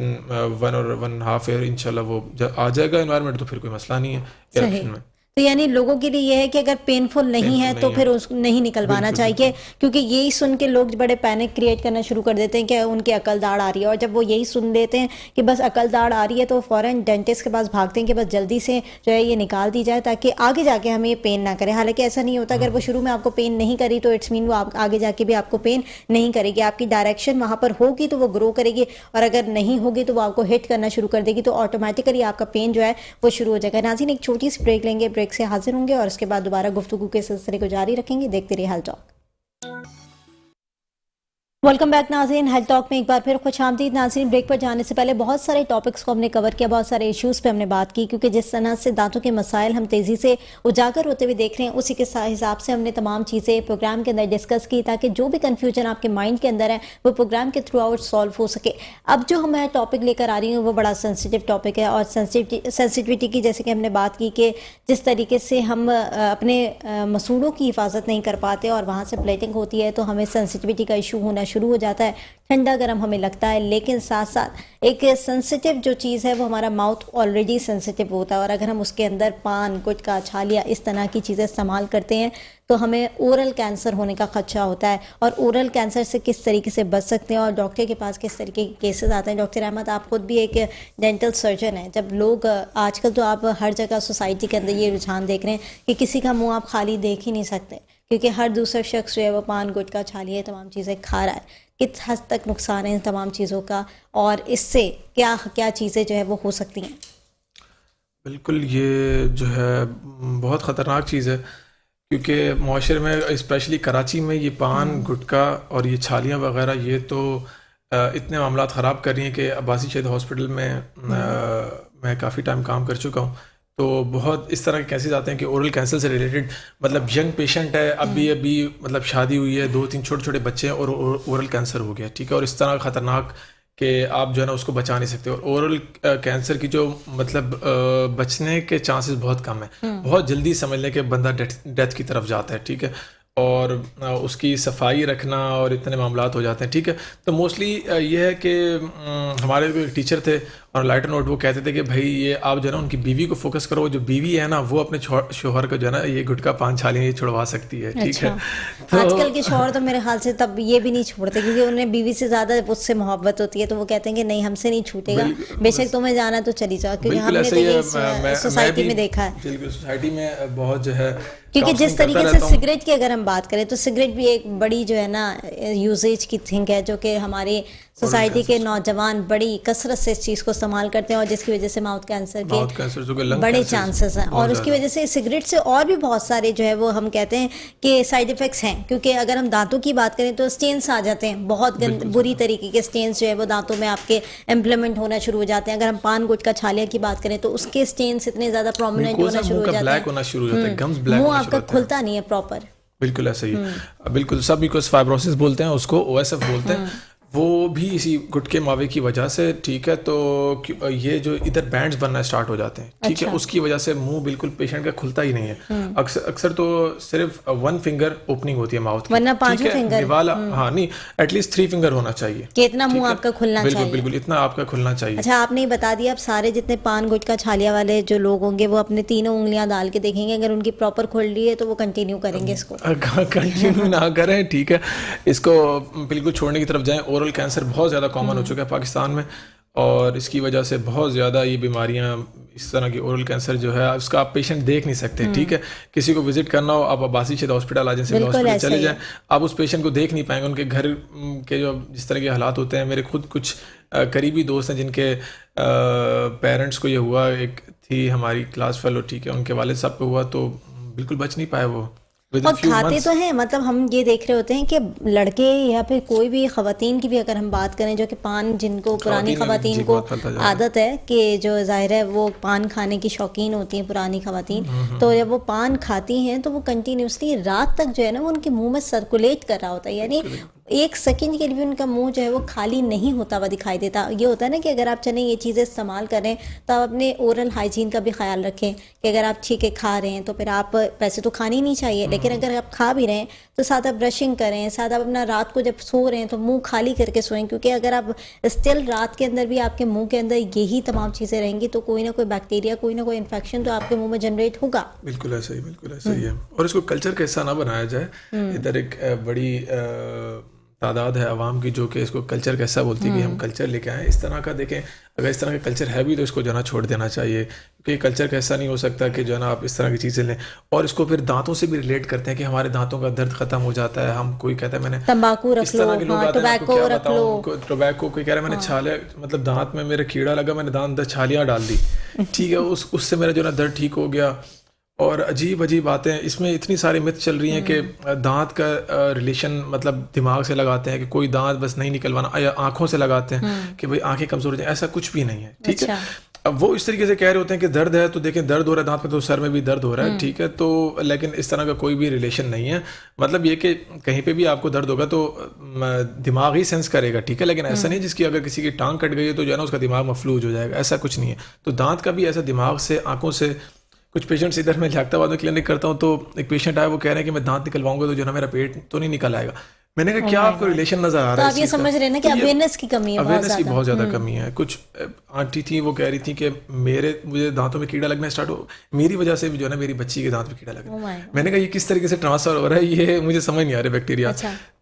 1 और 1.5 ईयर इंशाल्लाह वो आ जाएगा एनवायरनमेंट, तो फिर कोई मसला नहीं है इरप्शन में। तो यानी लोगों के लिए यह है कि अगर पेनफुल नहीं है तो फिर उसको नहीं निकलवाना चाहिए, क्योंकि यही सुन के लोग बड़े पैनिक क्रिएट करना शुरू कर देते हैं कि उनकी अकल दाढ़ आ रही है, और जब वो यही सुन लेते हैं कि बस अकल दाढ़ आ रही है तो फौरन डेंटिस्ट के पास भागते हैं कि बस जल्दी से जो है ये निकाल दी जाए ताकि आगे जाके हमें ये पेन ना करे। हालांकि ऐसा नहीं होता, अगर वो शुरू में आपको पेन नहीं करी तो इट्स मीन वो आगे जाके भी आपको पेन नहीं करेगी। आपकी डायरेक्शन वहाँ पर होगी तो वो ग्रो करेगी, और अगर नहीं होगी तो वो आपको हिट करना शुरू कर देगी, तो ऑटोमेटिकली आपका पेन जो है वो शुरू हो जाएगा। नाज़रीन, एक छोटी सी ब्रेक लेंगे, ब्रेक से हाजिर होंगे और उसके बाद दोबारा गुफ्तगू के सिलसिले को जारी रखेंगे। देखते रहिए हेल्थ टॉक। वेलकम बैक नाज़रीन, हेल्थ टॉक में एक बार फिर खुशामदीद। नाज़रीन, ब्रेक पर जाने से पहले बहुत सारे टॉपिक्स को हमने कवर किया, बहुत सारे इश्यूज़ पे हमने बात की, क्योंकि जिस तरह से दांतों के मसाइल हम तेज़ी से उजागर होते हुए देख रहे हैं, उसी के हिसाब से हमने तमाम चीज़ें प्रोग्राम के अंदर डिस्कस की, ताकि जो भी कन्फ्यूजन आपके माइंड के अंदर है वो प्रोग्राम के थ्रू आउट सॉल्व हो सके। अब जो मैं टॉपिक लेकर आ रही हूँ वो बड़ा सेंसिटिव टॉपिक है, और सेंसिटिविटी की जैसे कि हमने बात की कि जिस तरीके से हम अपने मसूड़ों की हिफाजत नहीं कर पाते और वहाँ से प्लेटिंग होती है तो हमें सेंसिटिविटी का इशू होना शुरू हो जाता है, ठंडा गर्म हमें लगता है। लेकिन साथ साथ एक सेंसिटिव जो चीज़ है वो हमारा माउथ ऑलरेडी सेंसिटिव होता है, और अगर हम उसके अंदर पान, गुटखा, छालिया इस तरह की चीज़ें इस्तेमाल करते हैं तो हमें ओरल कैंसर होने का खदशा होता है। और ओरल कैंसर से किस तरीके से बच सकते हैं और डॉक्टर के पास किस तरीके के केसेस आते हैं। डॉक्टर अहमद, आप खुद भी एक डेंटल सर्जन हैं। जब लोग आजकल तो आप हर जगह सोसाइटी के अंदर ये रुझान देख रहे हैं कि किसी का मुँह आप खाली देख ही नहीं सकते, क्योंकि हर दूसरा शख्स जो है वो पान, गुटखा, छालिया तमाम चीज़ें खा रहा है। किस हद तक नुकसान है इन तमाम चीज़ों का, और इससे क्या क्या चीज़ें जो है वो हो सकती हैं? बिल्कुल, ये जो है बहुत ख़तरनाक चीज़ है, क्योंकि माशरे में स्पेशली कराची में ये पान, गुटखा और ये छालियाँ वगैरह ये तो इतने मामलात ख़राब कर रही हैं कि अब्बासी शहीद हॉस्पिटल में मैं काफ़ी टाइम काम कर चुका हूँ, तो बहुत इस तरह के केसेस आते हैं कि ओरल कैंसर से रिलेटेड, मतलब यंग पेशेंट है, अभी मतलब शादी हुई है, 2-3 छोटे छोटे बच्चे हैं और ओरल कैंसर हो गया, ठीक है, और इस तरह खतरनाक कि आप जो है ना उसको बचा नहीं सकते। और ओरल कैंसर की जो मतलब बचने के चांसेस बहुत कम है, बहुत जल्दी समझ लें कि बंदा डेथ की तरफ जाता है, ठीक है, और उसकी सफाई रखना और इतने मामलात हो जाते हैं, ठीक है। तो मोस्टली ये है कि हमारे एक टीचर थे और लाइटर नोट वो कहते थे कि भाई ये आप जो है ना उनकी बीवी को फोकस करो, जो बीवी है ना वो अपने शोहर को जो है ना ये गुटखा पान छालियाँ ये छुड़वा सकती है, ठीक अच्छा। है। तो आजकल के शौहर तो मेरे ख्याल से तब ये भी नहीं छोड़ते, क्योंकि उन्हें बीवी से ज्यादा उससे मोहब्बत होती है, तो वो कहते हैं कि नहीं हमसे नहीं छूटेगा, बेशक तुम्हें जाना है तो चली जाओ, क्योंकि बिल्कुल हमने ऐसा तो ही ये है। सोसाइटी में देखा है। बिल्कुल सोसाइटी में बहुत जो है, क्योंकि जिस काउंसलिंग करता तरीके से रहता हूँ। सिगरेट की अगर हम बात करें तो सिगरेट भी एक बड़ी जो है ना यूजेज की थिंग है, जो कि हमारी सोसाइटी के नौजवान बड़ी कसरत से इस चीज़ को इस्तेमाल करते हैं, और जिसकी वजह से माउथ कैंसर के बड़े चांसेस हैं। और उसकी वजह से सिगरेट से और भी बहुत सारे जो है वो हम कहते हैं कि साइड इफ़ेक्ट्स हैं, क्योंकि अगर हम दांतों की बात करें तो स्टेन्स आ जाते हैं, बहुत बुरी तरीके के स्टेन्स जो है वो दांतों में आपके इम्प्लीमेंट होना शुरू हो जाते हैं। अगर हम पान गुटखा छालिया की बात करें तो उसके स्टेन्स इतने ज़्यादा प्रोमिनेंट होना शुरू हो जाते हैं, मुंह आपका खुलता नहीं है प्रॉपर। बिल्कुल ऐसा ही है। बिल्कुल सब म्यूकोस फाइब्रोसिस बोलते हैं उसको, OSF बोलते हैं, वो भी इसी गुटके मावे की वजह से, ठीक है। तो ये जो इधर बैंड्स बनना स्टार्ट हो जाते हैं, ठीक है, उसकी वजह से मुंह बिल्कुल पेशेंट का खुलता ही नहीं है। अक्सर तो सिर्फ 1 फिंगर ओपनिंग होती है माउथ की, वरना 5 फिंगर निवाला, हाँ नहीं, एटलीस्ट 3 फिंगर होना चाहिए कि इतना मुंह आपका खुलना चाहिए। बिल्कुल बिल्कुल इतना आपका खुलना चाहिए। अच्छा, आपने बता दिया, अब सारे जितने पान गुटखा छालिया वाले जो लोग होंगे वो अपने तीनों उंगलियां डाल के देखेंगे, अगर उनकी प्रॉपर खुल रही है तो वो कंटिन्यू करेंगे इसको। कंटिन्यू ना करें, ठीक है, इसको बिल्कुल छोड़ने की तरफ जाएं। ओरल कैंसर बहुत ज़्यादा कॉमन हो चुका है पाकिस्तान में, और इसकी वजह से बहुत ज़्यादा ये बीमारियां, इस तरह की ओरल कैंसर जो है उसका आप पेशेंट देख नहीं सकते, ठीक है। किसी को विजिट करना हो, आप अब्बासी शेद हॉस्पिटल आ जाए, सिविल हॉस्पिटल चले जाएं, आप उस पेशेंट को देख नहीं पाएंगे। उनके घर के जो जिस तरह के हालात होते हैं, मेरे खुद कुछ करीबी दोस्त हैं जिनके पेरेंट्स को ये हुआ, एक थी हमारी क्लास फेलो, ठीक है, उनके वालिद साहब को हुआ, तो बिल्कुल बच नहीं पाए वो। और खाते तो हैं, मतलब हम ये देख रहे होते हैं कि लड़के या फिर कोई भी खवातीन की भी अगर हम बात करें, जो कि पान, जिनको पुरानी खवातीन को आदत है कि जो जाहिर है वो पान खाने की शौकीन होती हैं पुरानी खवातीन, तो जब वो पान खाती हैं तो वो कंटिन्यूसली रात तक जो है ना वो उनके मुंह में सर्कुलेट कर रहा होता है, यानी 1 सेकंड के लिए भी उनका मुंह जो है वो खाली नहीं होता हुआ दिखाई देता। ये होता है ना कि अगर आप चलें ये चीज़ें इस्तेमाल करें तो आप अपने ओरल हाइजीन का भी ख्याल रखें कि अगर आप छीके खा रहे हैं तो फिर आप, वैसे तो खानी नहीं चाहिए, लेकिन अगर आप खा भी रहे हैं तो साथ आप ब्रशिंग करें, साथ आप अपना रात को जब सो रहे हैं तो मुंह खाली करके सोएं, क्योंकि अगर आप स्टिल रात के अंदर भी आपके मुंह के अंदर यही तमाम चीज़ें रहेंगी तो कोई ना कोई बैक्टीरिया, कोई ना कोई इन्फेक्शन तो आपके मुंह में जनरेट होगा। बिल्कुल ऐसा ही, बिल्कुल ऐसा ही है। और इसको कल्चर का हिस्सा ना बनाया जाए। इधर एक बड़ी तादाद है आवाम की जो कि इसको कल्चर का हिस्सा बोलती है कि हम कल्चर लेके आए। इस तरह का देखें, अगर इस तरह का कल्चर है भी तो इसको जो है ना छोड़ देना चाहिए, क्योंकि कल्चर का हिस्सा नहीं हो सकता कि जो है ना आप इस तरह की चीज़ें लें। और इसको फिर दांतों से भी रिलेट करते हैं कि हमारे दांतों का दर्द खत्म हो जाता है। हम, कोई कहता है मैंने तंबाकू रख लो, टोबैको रख लो, टोबैको, कोई कह रहा है मैंने छाले, मतलब दांत में मेरे कीड़ा लगा, मैंने दांत अंदर छालियाँ डाल दी, ठीक है, उससे मेरा जो है ना दर्द ठीक हो गया। और अजीब अजीब बातें, इसमें इतनी सारी मिथ चल रही हैं कि दांत का रिलेशन मतलब दिमाग से लगाते हैं कि कोई दांत बस नहीं निकलवाना, या आंखों से लगाते हैं कि भाई आंखें कमजोर हो जाए, ऐसा कुछ भी नहीं है, ठीक है। अब वो इस तरीके से कह रहे होते हैं कि दर्द है तो देखें दर्द हो रहा है दांत में, तो सर में भी दर्द हो रहा है, ठीक है, तो लेकिन इस तरह का कोई भी रिलेशन नहीं है। मतलब ये कि कहीं पे भी आपको दर्द होगा तो दिमाग ही सेंस करेगा, ठीक है, लेकिन ऐसा नहीं जिसकी अगर किसी की टांग कट गई है तो जो है ना उसका दिमाग मफलूज हो जाएगा, ऐसा कुछ नहीं है। तो दांत का भी ऐसा दिमाग से, आंखों से, कुछ पेशेंट्स इधर मैं लियाकताबाद में क्लिनिक करता हूँ तो एक पेशेंट आया, वो कह रहे हैं कि मैं दांत निकलवाऊंगा तो जो ना मेरा पेट तो नहीं निकल आएगा। मैंने कहा क्या आपको रिलेशन नजर आ रहा है? तो आप ये समझ रहे हैं ना कि अवेयरनेस की कमी है, अवेयरनेस की बहुत ज्यादा कमी है। कुछ आंटी थी वो कह रही थी कि मुझे दांतों में कीड़ा लगना स्टार्ट हो, मेरी वजह से भी जो है ना मेरी बच्ची के दांत में कीड़ा लगा। मैंने कहा ये किस तरीके से ट्रांसफर हो रहा है, ये मुझे समझ नहीं आ रहा बैक्टीरिया।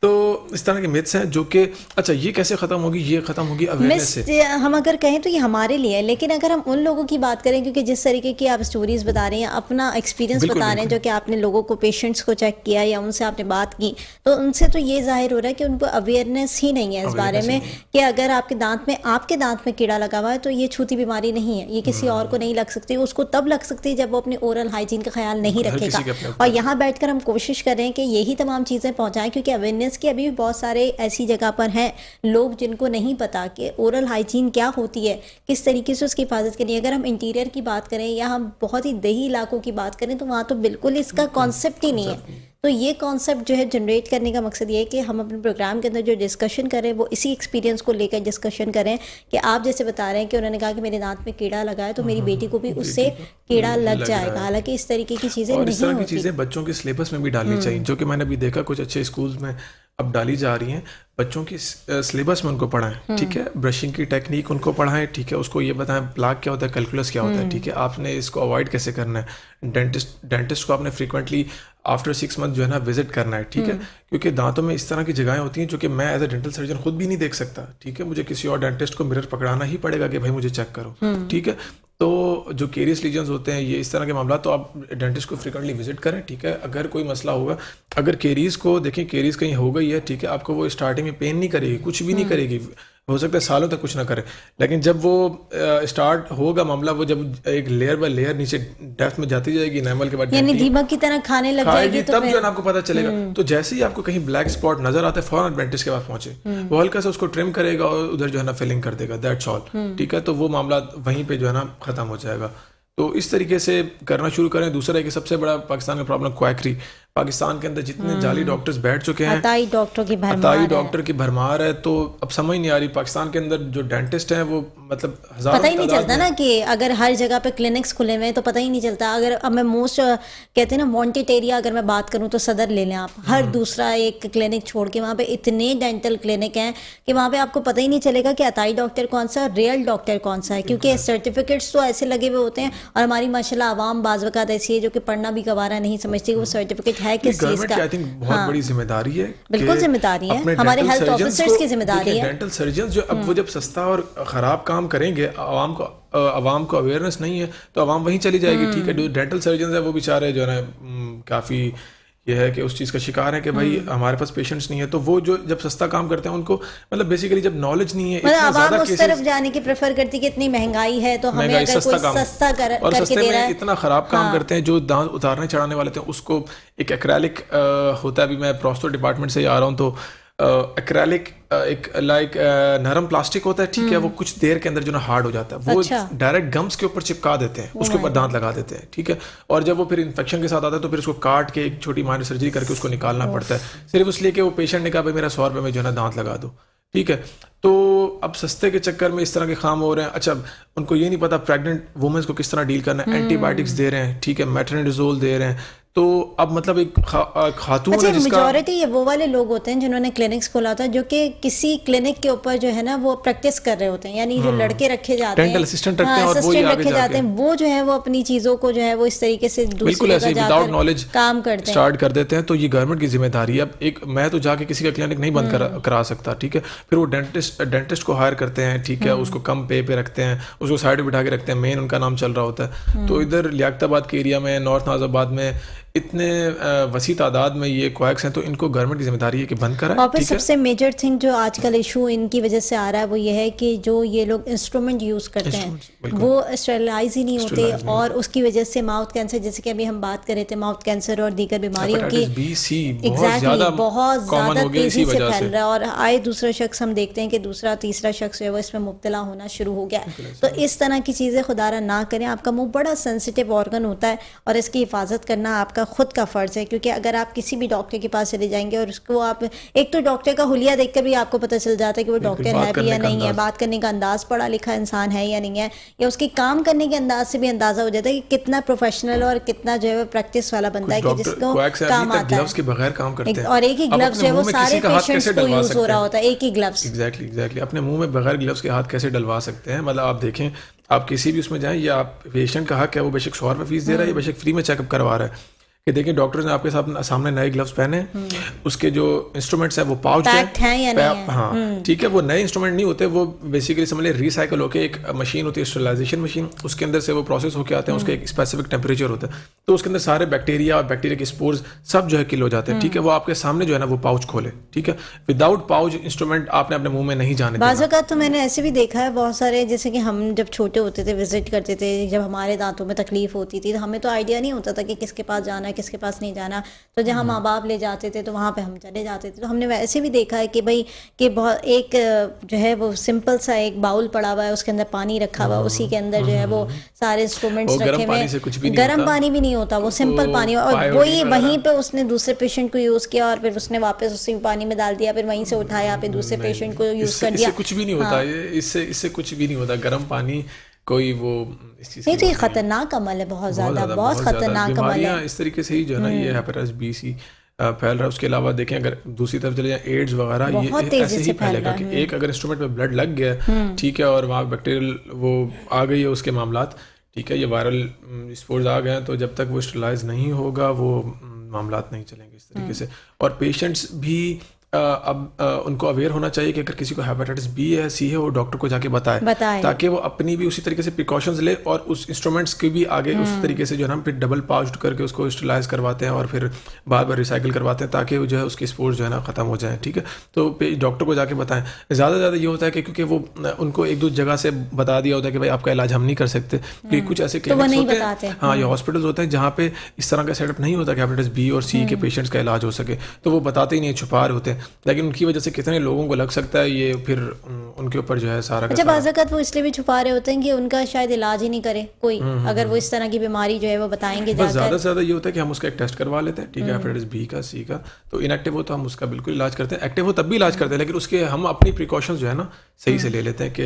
तो इस तरह के मिथ्स हैं जो कि अच्छा ये कैसे खत्म होगी, ये खत्म होगी अवेयरनेस से। हम अगर कहें तो ये हमारे लिए है, लेकिन अगर हम उन लोगों की बात करें, क्योंकि जिस तरीके की आप स्टोरीज बता रहे हैं, अपना एक्सपीरियंस बता रहे हैं, जो कि आपने लोगों को, पेशेंट्स को चेक किया या उनसे आपने बात की, तो उनसे तो ये जाहिर हो रहा है कि उनको अवेयरनेस ही नहीं है इस बारे में कि अगर आपके दांत में कीड़ा लगा हुआ है तो ये छूती बीमारी नहीं है, ये किसी और को नहीं लग सकती, उसको तब लग सकती है जब वो अपने ओरल हाइजीन का ख्याल नहीं रखेगा। और यहाँ बैठकर हम कोशिश कर रहे हैं कि यही तमाम चीज़ें पहुँचाएं, क्योंकि अवेयरनेस की अभी भी बहुत सारे ऐसी जगह पर हैं लोग जिनको नहीं पता कि ओरल हाइजीन क्या होती है, किस तरीके से उसकी हिफाजत करनी है। अगर हम इंटीरियर की बात करें या हम बहुत ही देही इलाकों की बात करें तो वहाँ तो बिल्कुल इसका कॉन्सेप्ट ही नहीं है। तो ये कॉन्सेप्ट जो है जनरेट करने का मकसद ये है कि हम अपने प्रोग्राम के अंदर जो डिस्कशन करें वो इसी एक्सपीरियंस को लेकर डिस्कशन करें कि आप जैसे बता रहे हैं कि उन्होंने कहा कि मेरे दांत में कीड़ा लगा है तो मेरी बेटी को भी उससे कीड़ा लग जाएगा। हालांकि इस तरीके की चीज़ें और इस नहीं तरह की होती। चीज़ें बच्चों के सिलेबस में भी डालनी चाहिए, जो कि मैंने अभी देखा कुछ अच्छे स्कूल्स में अब डाली जा रही हैं। बच्चों की सिलेबस में उनको पढ़ाएं, ठीक है, ब्रशिंग की टेक्निक उनको पढ़ाएं, ठीक है, उसको ये बताएं प्लाक क्या होता है, कैलकुलस क्या होता है, ठीक है, आपने इसको अवॉइड कैसे करना है। डेंटिस्ट को आपने फ्रीक्वेंटली आफ्टर 6 मंथ जो है ना विजिट करना है, ठीक है, क्योंकि दांतों में इस तरह की जगहें होती हैं जो कि मैं एज ए डेंटल सर्जन खुद भी नहीं देख सकता, ठीक है, मुझे किसी और डेंटिस्ट को मिरर पकड़ाना ही पड़ेगा कि भाई मुझे चेक करो, ठीक है। तो जो केरियस लीजन्स होते हैं, ये इस तरह के मामला, तो आप डेंटिस्ट को फ्रीक्वेंटली विजिट करें, ठीक है। अगर कोई मसला होगा, अगर केरीज को देखें, केरीज कहीं हो गई है, ठीक है, आपको वो स्टार्टिंग में पेन नहीं करेगी, कुछ भी नहीं करेगी, हो सकता है सालों तक कुछ ना करे, लेकिन जब वो स्टार्ट होगा मामला, वो जब एक लेयर बाय लेयर नीचे डेप्थ में जाती जाएगी एनामल के बाद यानी दीमक की तरह खाने लग जाएगी, तो तब जो है ना आपको पता चलेगा। तो जैसे ही आपको कहीं ब्लैक स्पॉट नजर आता है, फौरन डेंटिस्ट के पास पहुंचे, वो हल्का सा उसको ट्रिम करेगा और उधर जो है ना फिलिंग कर देगा, दैट्स ऑल, ठीक है। तो वो मामला वहीं पे जो है ना खत्म हो जाएगा। तो इस तरीके से करना शुरू करें। दूसरा है कि सबसे बड़ा पाकिस्तान का प्रॉब्लम क्वैकरी। पाकिस्तान के अंदर जितने जाली डॉक्टर्स बैठ चुके हैं, अताई डॉक्टर की भरमार है, तो अब समझ नहीं आ रही पाकिस्तान के अंदर जो डेंटिस्ट हैं वो मतलब हजारों पता ही नहीं चलता ना कि अगर हर जगह पे क्लिनिक्स खुले हुए हैं तो पता ही नहीं चलता। अगर अब मैं मोस्ट कहते हैं ना वांटेड एरिया अगर मैं बात करूं तो सदर ले लें आप, हर दूसरा एक क्लिनिक छोड़ के वहाँ पे इतने डेंटल क्लिनिक हैं कि वहाँ पे आपको पता ही नहीं चलेगा कि अताई डॉक्टर कौन सा है, रियल डॉक्टर कौन सा है, क्योंकि सर्टिफिकेट्स तो ऐसे लगे हुए होते हैं। और हमारी माशाल्लाह आवाम बाज़ वक़्त ऐसी है जो कि पढ़ना भी गवारा नहीं समझती कि वो सर्टिफिकेट है किस चीज़ का। आई थिंक बहुत बड़ी जिम्मेदारी है, बिल्कुल जिम्मेदारी है, हमारे हेल्थ ऑफिसर्स की जिम्मेदारी है। डेंटल सर्जन जो अब वो जब सस्ता और खराब काम करेंगे, आवाम को अवेयरनेस नहीं है तो आवाम वहीं चली जाएगी, ठीक है। जो डेंटल सर्जन है वो बेचारे जो है ना काफ़ी ये है कि उस चीज़ का शिकार है कि भाई हमारे पास पेशेंट्स नहीं है, तो वो जो जब सस्ता काम करते हैं उनको मतलब बेसिकली जब नॉलेज नहीं है, मतलब आवाम उस तरफ जाने की प्रेफर करती है कि इतनी महंगाई है तो हमें अगर कोई सस्ता करके दे रहा है, इतना खराब काम करते हैं। जो दांत उतारने चढ़ाने वाले थे उसको एक एक्रेलिक होता है, अभी मैं प्रोस्तो डिपार्टमेंट से ही आ रहा हूँ, तो एक्रेलिक एक लाइक नरम प्लास्टिक होता है, ठीक है, वो कुछ देर के अंदर जो ना हार्ड हो जाता है, वो डायरेक्ट गम्स के ऊपर चिपका देते हैं, उसके ऊपर दांत लगा देते हैं, ठीक है। और जब वो फिर इन्फेक्शन के साथ आता है तो फिर उसको काट के एक छोटी माइनर सर्जरी करके उसको निकालना पड़ता है, सिर्फ इसलिए कि वो पेशेंट ने कहा भाई मेरा 100 रुपये में जो है ना दांत लगा दो, ठीक है। तो अब सस्ते के चक्कर में इस तरह के काम हो रहे हैं। अच्छा, उनको ये नहीं पता प्रेग्नेंट वुमेन्स को किस तरह डील करना है, एंटीबायोटिक्स दे रहे हैं, ठीक है, मेट्रोनिडाजोल दे रहे हैं। तो अब मतलब एक खातून अच्छा, मेजॉरिटी ये वो वाले लोग होते हैं जिन्होंने क्लिनिक्स खोला था जो कि किसी क्लिनिक के ऊपर जो है ना वो प्रैक्टिस कर रहे होते हैं, यानी जो लड़के रखे जाते हैं, डेंटल असिस्टेंट रखते हैं और वो रखे जाते हैं, वो जो है वो अपनी चीजों को जो है वो इस तरीके से बिल्कुल ऐसे विदाउट नॉलेज काम करते हैं, स्टार्ट कर देते हैं। तो ये गवर्नमेंट की जिम्मेदारी है। अब एक मैं तो जाके किसी का क्लिनिक नहीं बंद करा सकता, ठीक है। फिर वो डेंटिस्ट को हायर करते हैं, ठीक है, उसको कम पे रखते हैं, उसको साइड में बिठा के रखते हैं, मेन उनका नाम चल रहा होता है। तो इधर लियाकताबाद के एरिया में, नॉर्थ नाज़िबाद में इतने वसी तादाद में ये क्वैक्स हैं, तो इनको गवर्नमेंट की जिम्मेदारी है कि बंद कराएं। और फिर सबसे मेजर थिंग जो आजकल इशू इनकी वजह से आ रहा है वो ये है कि जो ये लोग इंस्ट्रूमेंट यूज करते हैं वो स्टेरिलाइज ही नहीं होते, और उसकी वजह से माउथ कैंसर, जैसे कि अभी हम बात कर रहे थे माउथ कैंसर और दीगर बीमारियों की, एग्जैक्टली बहुत ज्यादा तेजी से फैल रहा है। और आए दूसरा शख्स हम देखते हैं कि दूसरा तीसरा शख्स है वो इसमें मुब्तला होना शुरू हो गया। तो इस तरह की चीजें खुदारा ना करें। आपका मुंह बड़ा सेंसिटिव ऑर्गन होता है और इसकी हिफाजत करना आपका खुद का फर्ज है, क्योंकि अगर आप किसी भी डॉक्टर के पास चले जाएंगे और उसको आप एक तो डॉक्टर का हुलिया देखकर भी आपको पता चल जाता है कि वो डॉक्टर है भी या नहीं है, बात करने का अंदाज पढ़ा लिखा इंसान है या नहीं है, या उसके काम करने के अंदाज से भी अंदाजा हो जाता है कि कितना प्रोफेशनल और कितना जो है प्रैक्टिस वाला बंदा है कि जिसको काम आता है। के बगैर काम करते हैं और एक ही ग्लव्स जो है वो सारे पेशेंट्स को यूज हो रहा होता है, एक ही ग्लव्स। एग्जैक्टली अपने मुंह में बगैर ग्लव्स के हाथ कैसे डलवा सकते हैं। मतलब आप देखें, आप किसी भी उसमें जाएं, या आप पेशेंट का हक है, वो बेशक 100 रुपये फीस दे रहा है या बेशक फ्री में चेकअप करवा रहा है, कि देखिए डॉक्टर ने आपके सामने नए ग्लव्स पहने, उसके जो इंस्ट्रूमेंट्स है वो पाउच है या नहीं है? हाँ, ठीक है, वो नए इंस्ट्रूमेंट नहीं होते, वो बेसिकली समझ ले रिसाइकल होकर एक मशीन होती है, स्टरलाइजेशन मशीन, उसके अंदर से वो प्रोसेस होकर आते हैं, उसका एक स्पेसिफिक टेम्परेचर होता है, तो उसके अंदर सारे बैक्टीरिया और बैक्टीरिया के स्पोर्स सब जो है किल हो जाते हैं, ठीक है। वो आपके सामने जो है ना वो पाउच खोले, ठीक है, विदाउट पाउच इंस्ट्रूमेंट आपने अपने मुंह में नहीं जाने देना। बाज़ औक़ात तो मैंने ऐसे भी देखा है बहुत सारे, जैसे कि हम जब छोटे होते थे विजिट करते थे, जब हमारे दांतों में तकलीफ होती थी तो हमें तो आइडिया नहीं होता था कि किसके पास जाना है, किसके पास नहीं जाना, तो जहाँ माँ बाप ले जाते थे तो वहाँ पे हम चले जाते थे। तो हमने वैसे भी देखा है कि भाई कि बहुत एक जो है वो सिंपल सा एक बाउल पड़ा हुआ है, उसके अंदर पानी रखा हुआ है, उसी के अंदर जो है वो सारे इंस्ट्रूमेंट्स और रखे गर्म हुए पानी से कुछ भी हैं, नहीं गर्म होता। पानी भी नहीं होता, वो सिंपल पानी, और वही वहीं पे उसने दूसरे पेशेंट को यूज़ किया और फिर उसने वापस उसी पानी में डाल दिया, फिर वहीं से उठाया, फिर दूसरे पेशेंट को यूज़ कर दिया। इससे कुछ भी नहीं होता, ये इससे कुछ भी नहीं होता। गर्म पानी कोई वो इस चीज़ नहीं तो ये खतरनाक अमल है, बहुत ज़्यादा, बहुत खतरनाक अमल है। बीमारियाँ इस तरीके से ही जो है ना, ये हेपेटाइटिस बी सी फैल रहा है। उसके अलावा देखें अगर दूसरी तरफ चले जाए, एड्स वगैरह ये ऐसे ही फैलेगा कि एक अगर इंस्ट्रूमेंट में ब्लड लग गया, ठीक है, और वहाँ बैक्टीरियल वो आ गई है उसके मामलात, ठीक है, ये वायरल स्पोर्स आ गए हैं, तो जब तक वो स्टरलाइज नहीं होगा वो मामलात नहीं चलेंगे इस तरीके से। और पेशेंट्स भी अब उनको अवेयर होना चाहिए कि अगर किसी को हेपेटाइटिस बी है, सी है, वो डॉक्टर को जाके बताए ताकि वो अपनी भी उसी तरीके से प्रिकॉशंस ले और उस इंस्ट्रूमेंट्स की भी आगे उस तरीके से जो है ना फिर डबल पाउच्ड करके उसको स्टरलाइज करवाते हैं और फिर बार बार रिसाइकिल करवाते हैं ताकि वो जो है उसके स्पोर्स जो है ना ख़त्म हो जाए, ठीक है। तो डॉक्टर को जाके बताएं। ज़्यादा से ज़्यादा ये होता है कि क्योंकि वो उनको एक दो जगह से बता दिया होता है कि भाई आपका इलाज हम नहीं कर सकते, क्योंकि कुछ ऐसे क्लिनिक्स होते हैं, हाँ, ये हॉस्पिटल्स होते हैं जहाँ पे इस तरह का सेटअप नहीं होता कि हेपेटाइटिस बी और सी के पेशेंट्स का इलाज हो सके, तो वो बताते ही नहीं, छुपा रहे होते हैं, लेकिन उनकी वजह से कितने लोगों को लग सकता है ये, फिर उनके ऊपर जो है सारा अच्छा, बाज़ वो इसलिए भी छुपा रहे होते हैं कि उनका शायद इलाज ही नहीं करे कोई, अगर वो इस तरह की बीमारी जो है वो बताएंगे बस ज़्यादा से ज़्यादा ये होता है कि हम उसका एक टेस्ट करवा लेते हैं, ठीक है, हेपेटाइटिस बी का, सी का, तो इनएक्टिव हो तो हम उसका बिल्कुल इलाज करते हैं, एक्टिव हो तब भी इलाज करते हैं, लेकिन उसके हम अपनी प्रिकॉशंस जो है ना सही से ले लेते हैं कि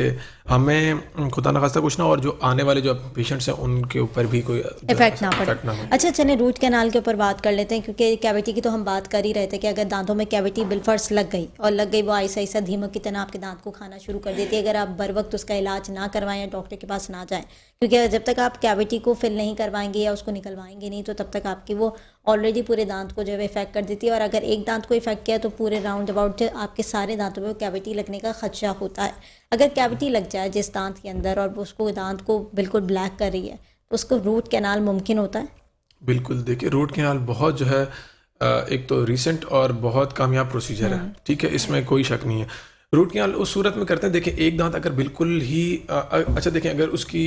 हमें खुदा न खास्ता कुछ ना, और जो आने वाले जो पेशेंट्स हैं उनके ऊपर भी कोई इफेक्ट ना पड़े। अच्छा, चलिए रूट कैनाल के ऊपर बात कर लेते हैं, क्योंकि कैविटी की तो हम बात कर ही रहे थे कि अगर दांतों में कैविटी बिलफर्स लग गई और लग गई, वो ऐसा ऐसा धीमक की तरह आपके दांत को खाना शुरू कर देती है अगर आप बर वक्त उसका इलाज ना करवाएं या डॉक्टर के पास ना जाएं, क्योंकि जब तक आप कैविटी को फिल नहीं करवाएंगे या उसको निकलवाएंगे नहीं, तो तब तक आपकी वो ऑलरेडी पूरे दांत को जो है इफेक्ट कर देती है, और अगर एक दांत को इफेक्ट किया तो पूरे राउंड अबाउट आपके सारे दांतों में कैविटी लगने का खदशा होता है। अगर कैविटी लग जाए जिस दांत के अंदर और उसको दांत को बिल्कुल ब्लैक कर रही है, तो उसको रूट कैनाल मुमकिन होता है? बिल्कुल, देखिए रूट कैनाल बहुत जो है एक तो रिसेंट और बहुत कामयाब प्रोसीजर है, ठीक है, इसमें कोई शक नहीं है। रूट कैनाल उस सूरत में करते हैं, देखिए एक दांत अगर बिल्कुल ही अच्छा देखें, अगर उसकी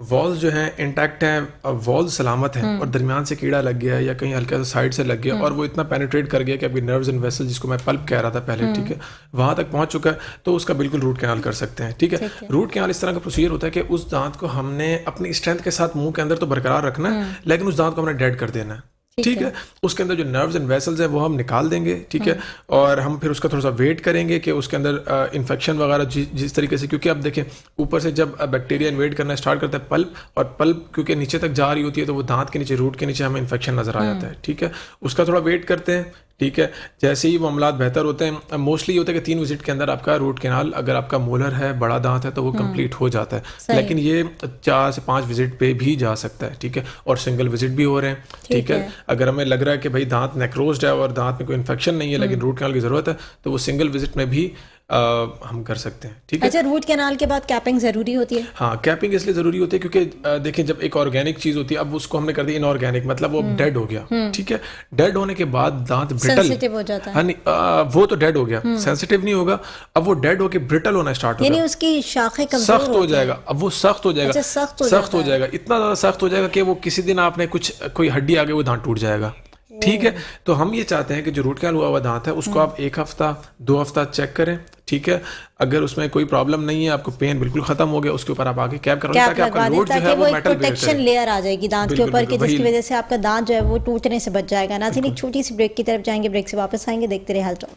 वॉल्स जो हैं इंटैक्ट हैं, वॉल्स सलामत हैं और दरमियान से कीड़ा लग गया या कहीं हल्का सा साइड से लग गया और वो इतना पेनिट्रेट कर गया कि आपकी नर्व्स एंड वेसल, जिसको मैं पल्प कह रहा था पहले, ठीक है, वहाँ तक पहुँच चुका है, तो उसका बिल्कुल रूट कैनाल कर सकते हैं, ठीक है। रूट कैनाल इस तरह का प्रोसीजर होता है कि उस दांत को हमने अपनी स्ट्रेंथ के साथ मुंह के अंदर तो बरकरार रखना है, लेकिन उस दांत को हमने डेड कर देना है, ठीक है। उसके अंदर जो नर्व्स एंड वेसल्स हैं वो हम निकाल देंगे, ठीक है, और हम फिर उसका थोड़ा सा वेट करेंगे कि उसके अंदर इन्फेक्शन वगैरह जिस तरीके से, क्योंकि अब देखें ऊपर से जब बैक्टीरिया इन्वेड करना स्टार्ट करता है पल्प, और पल्प क्योंकि नीचे तक जा रही होती है तो वो दांत के नीचे, रूट के नीचे हमें इन्फेक्शन नजर आ जाता है, ठीक है। उसका थोड़ा वेट करते हैं, ठीक है। जैसे ही मामलात बेहतर होते हैं, मोस्टली ये होता है कि 3 विजिट के अंदर आपका रूट कैनाल, अगर आपका मोलर है, बड़ा दांत है, तो वो कंप्लीट हो जाता है, लेकिन ये 4 से 5 विजिट पे भी जा सकता है, ठीक है, और सिंगल विजिट भी हो रहे हैं, ठीक है। अगर हमें लग रहा है कि भाई दांत नेक्रोज्ड है और दांत में कोई इन्फेक्शन नहीं है लेकिन रूट कैनाल की ज़रूरत है, तो वो सिंगल विजिट में भी हम कर सकते हैं, ठीक है। अच्छा, रूट कैनाल के बाद कैपिंग ज़रूरी होती है? हाँ, कैपिंग इसलिए ज़रूरी होती है क्योंकि देखें जब एक ऑर्गेनिक चीज़ होती है, अब उसको हमने कर दिया इनऑर्गेनिक, मतलब वो डेड हो गया, ठीक है। डेड होने के बाद दांत ब्रिटल सेंसिटिव हो जाता है, हाँ नहीं, वो तो डेड हो गया, सेंसिटिव नहीं होगा, अब वो डेड होके ब्रिटल होना स्टार्ट होगा, यानी उसकी शाखें सख्त हो जाएगा, अब वो सख्त हो जाएगा, सख्त हो जाएगा, इतना ज़्यादा सख्त हो जाएगा कि वो किसी दिन आपने कोई हड्डी आगे वो दांत टूट जाएगा, ठीक है। तो हम ये चाहते हैं कि जो रूट कैनाल हुआ हुआ दांत है उसको आप 1 हफ्ता 2 हफ्ता चेक करें, ठीक है। अगर उसमें कोई प्रॉब्लम नहीं है, आपको पेन बिल्कुल खत्म हो गया, उसके ऊपर आप आगे कैप करवा ताकि आपका रोट जो है वो मेटल प्रोटेक्शन लेयर आ जाएगी दांत के ऊपर की, जिसकी वजह से आपका दांत जो है वो टूटने से बच जाएगा। नाज़रीन, एक छोटी सी ब्रेक की तरफ जाएंगे, ब्रेक से वापस आएंगे, देखते रहे हेल्थ टॉक।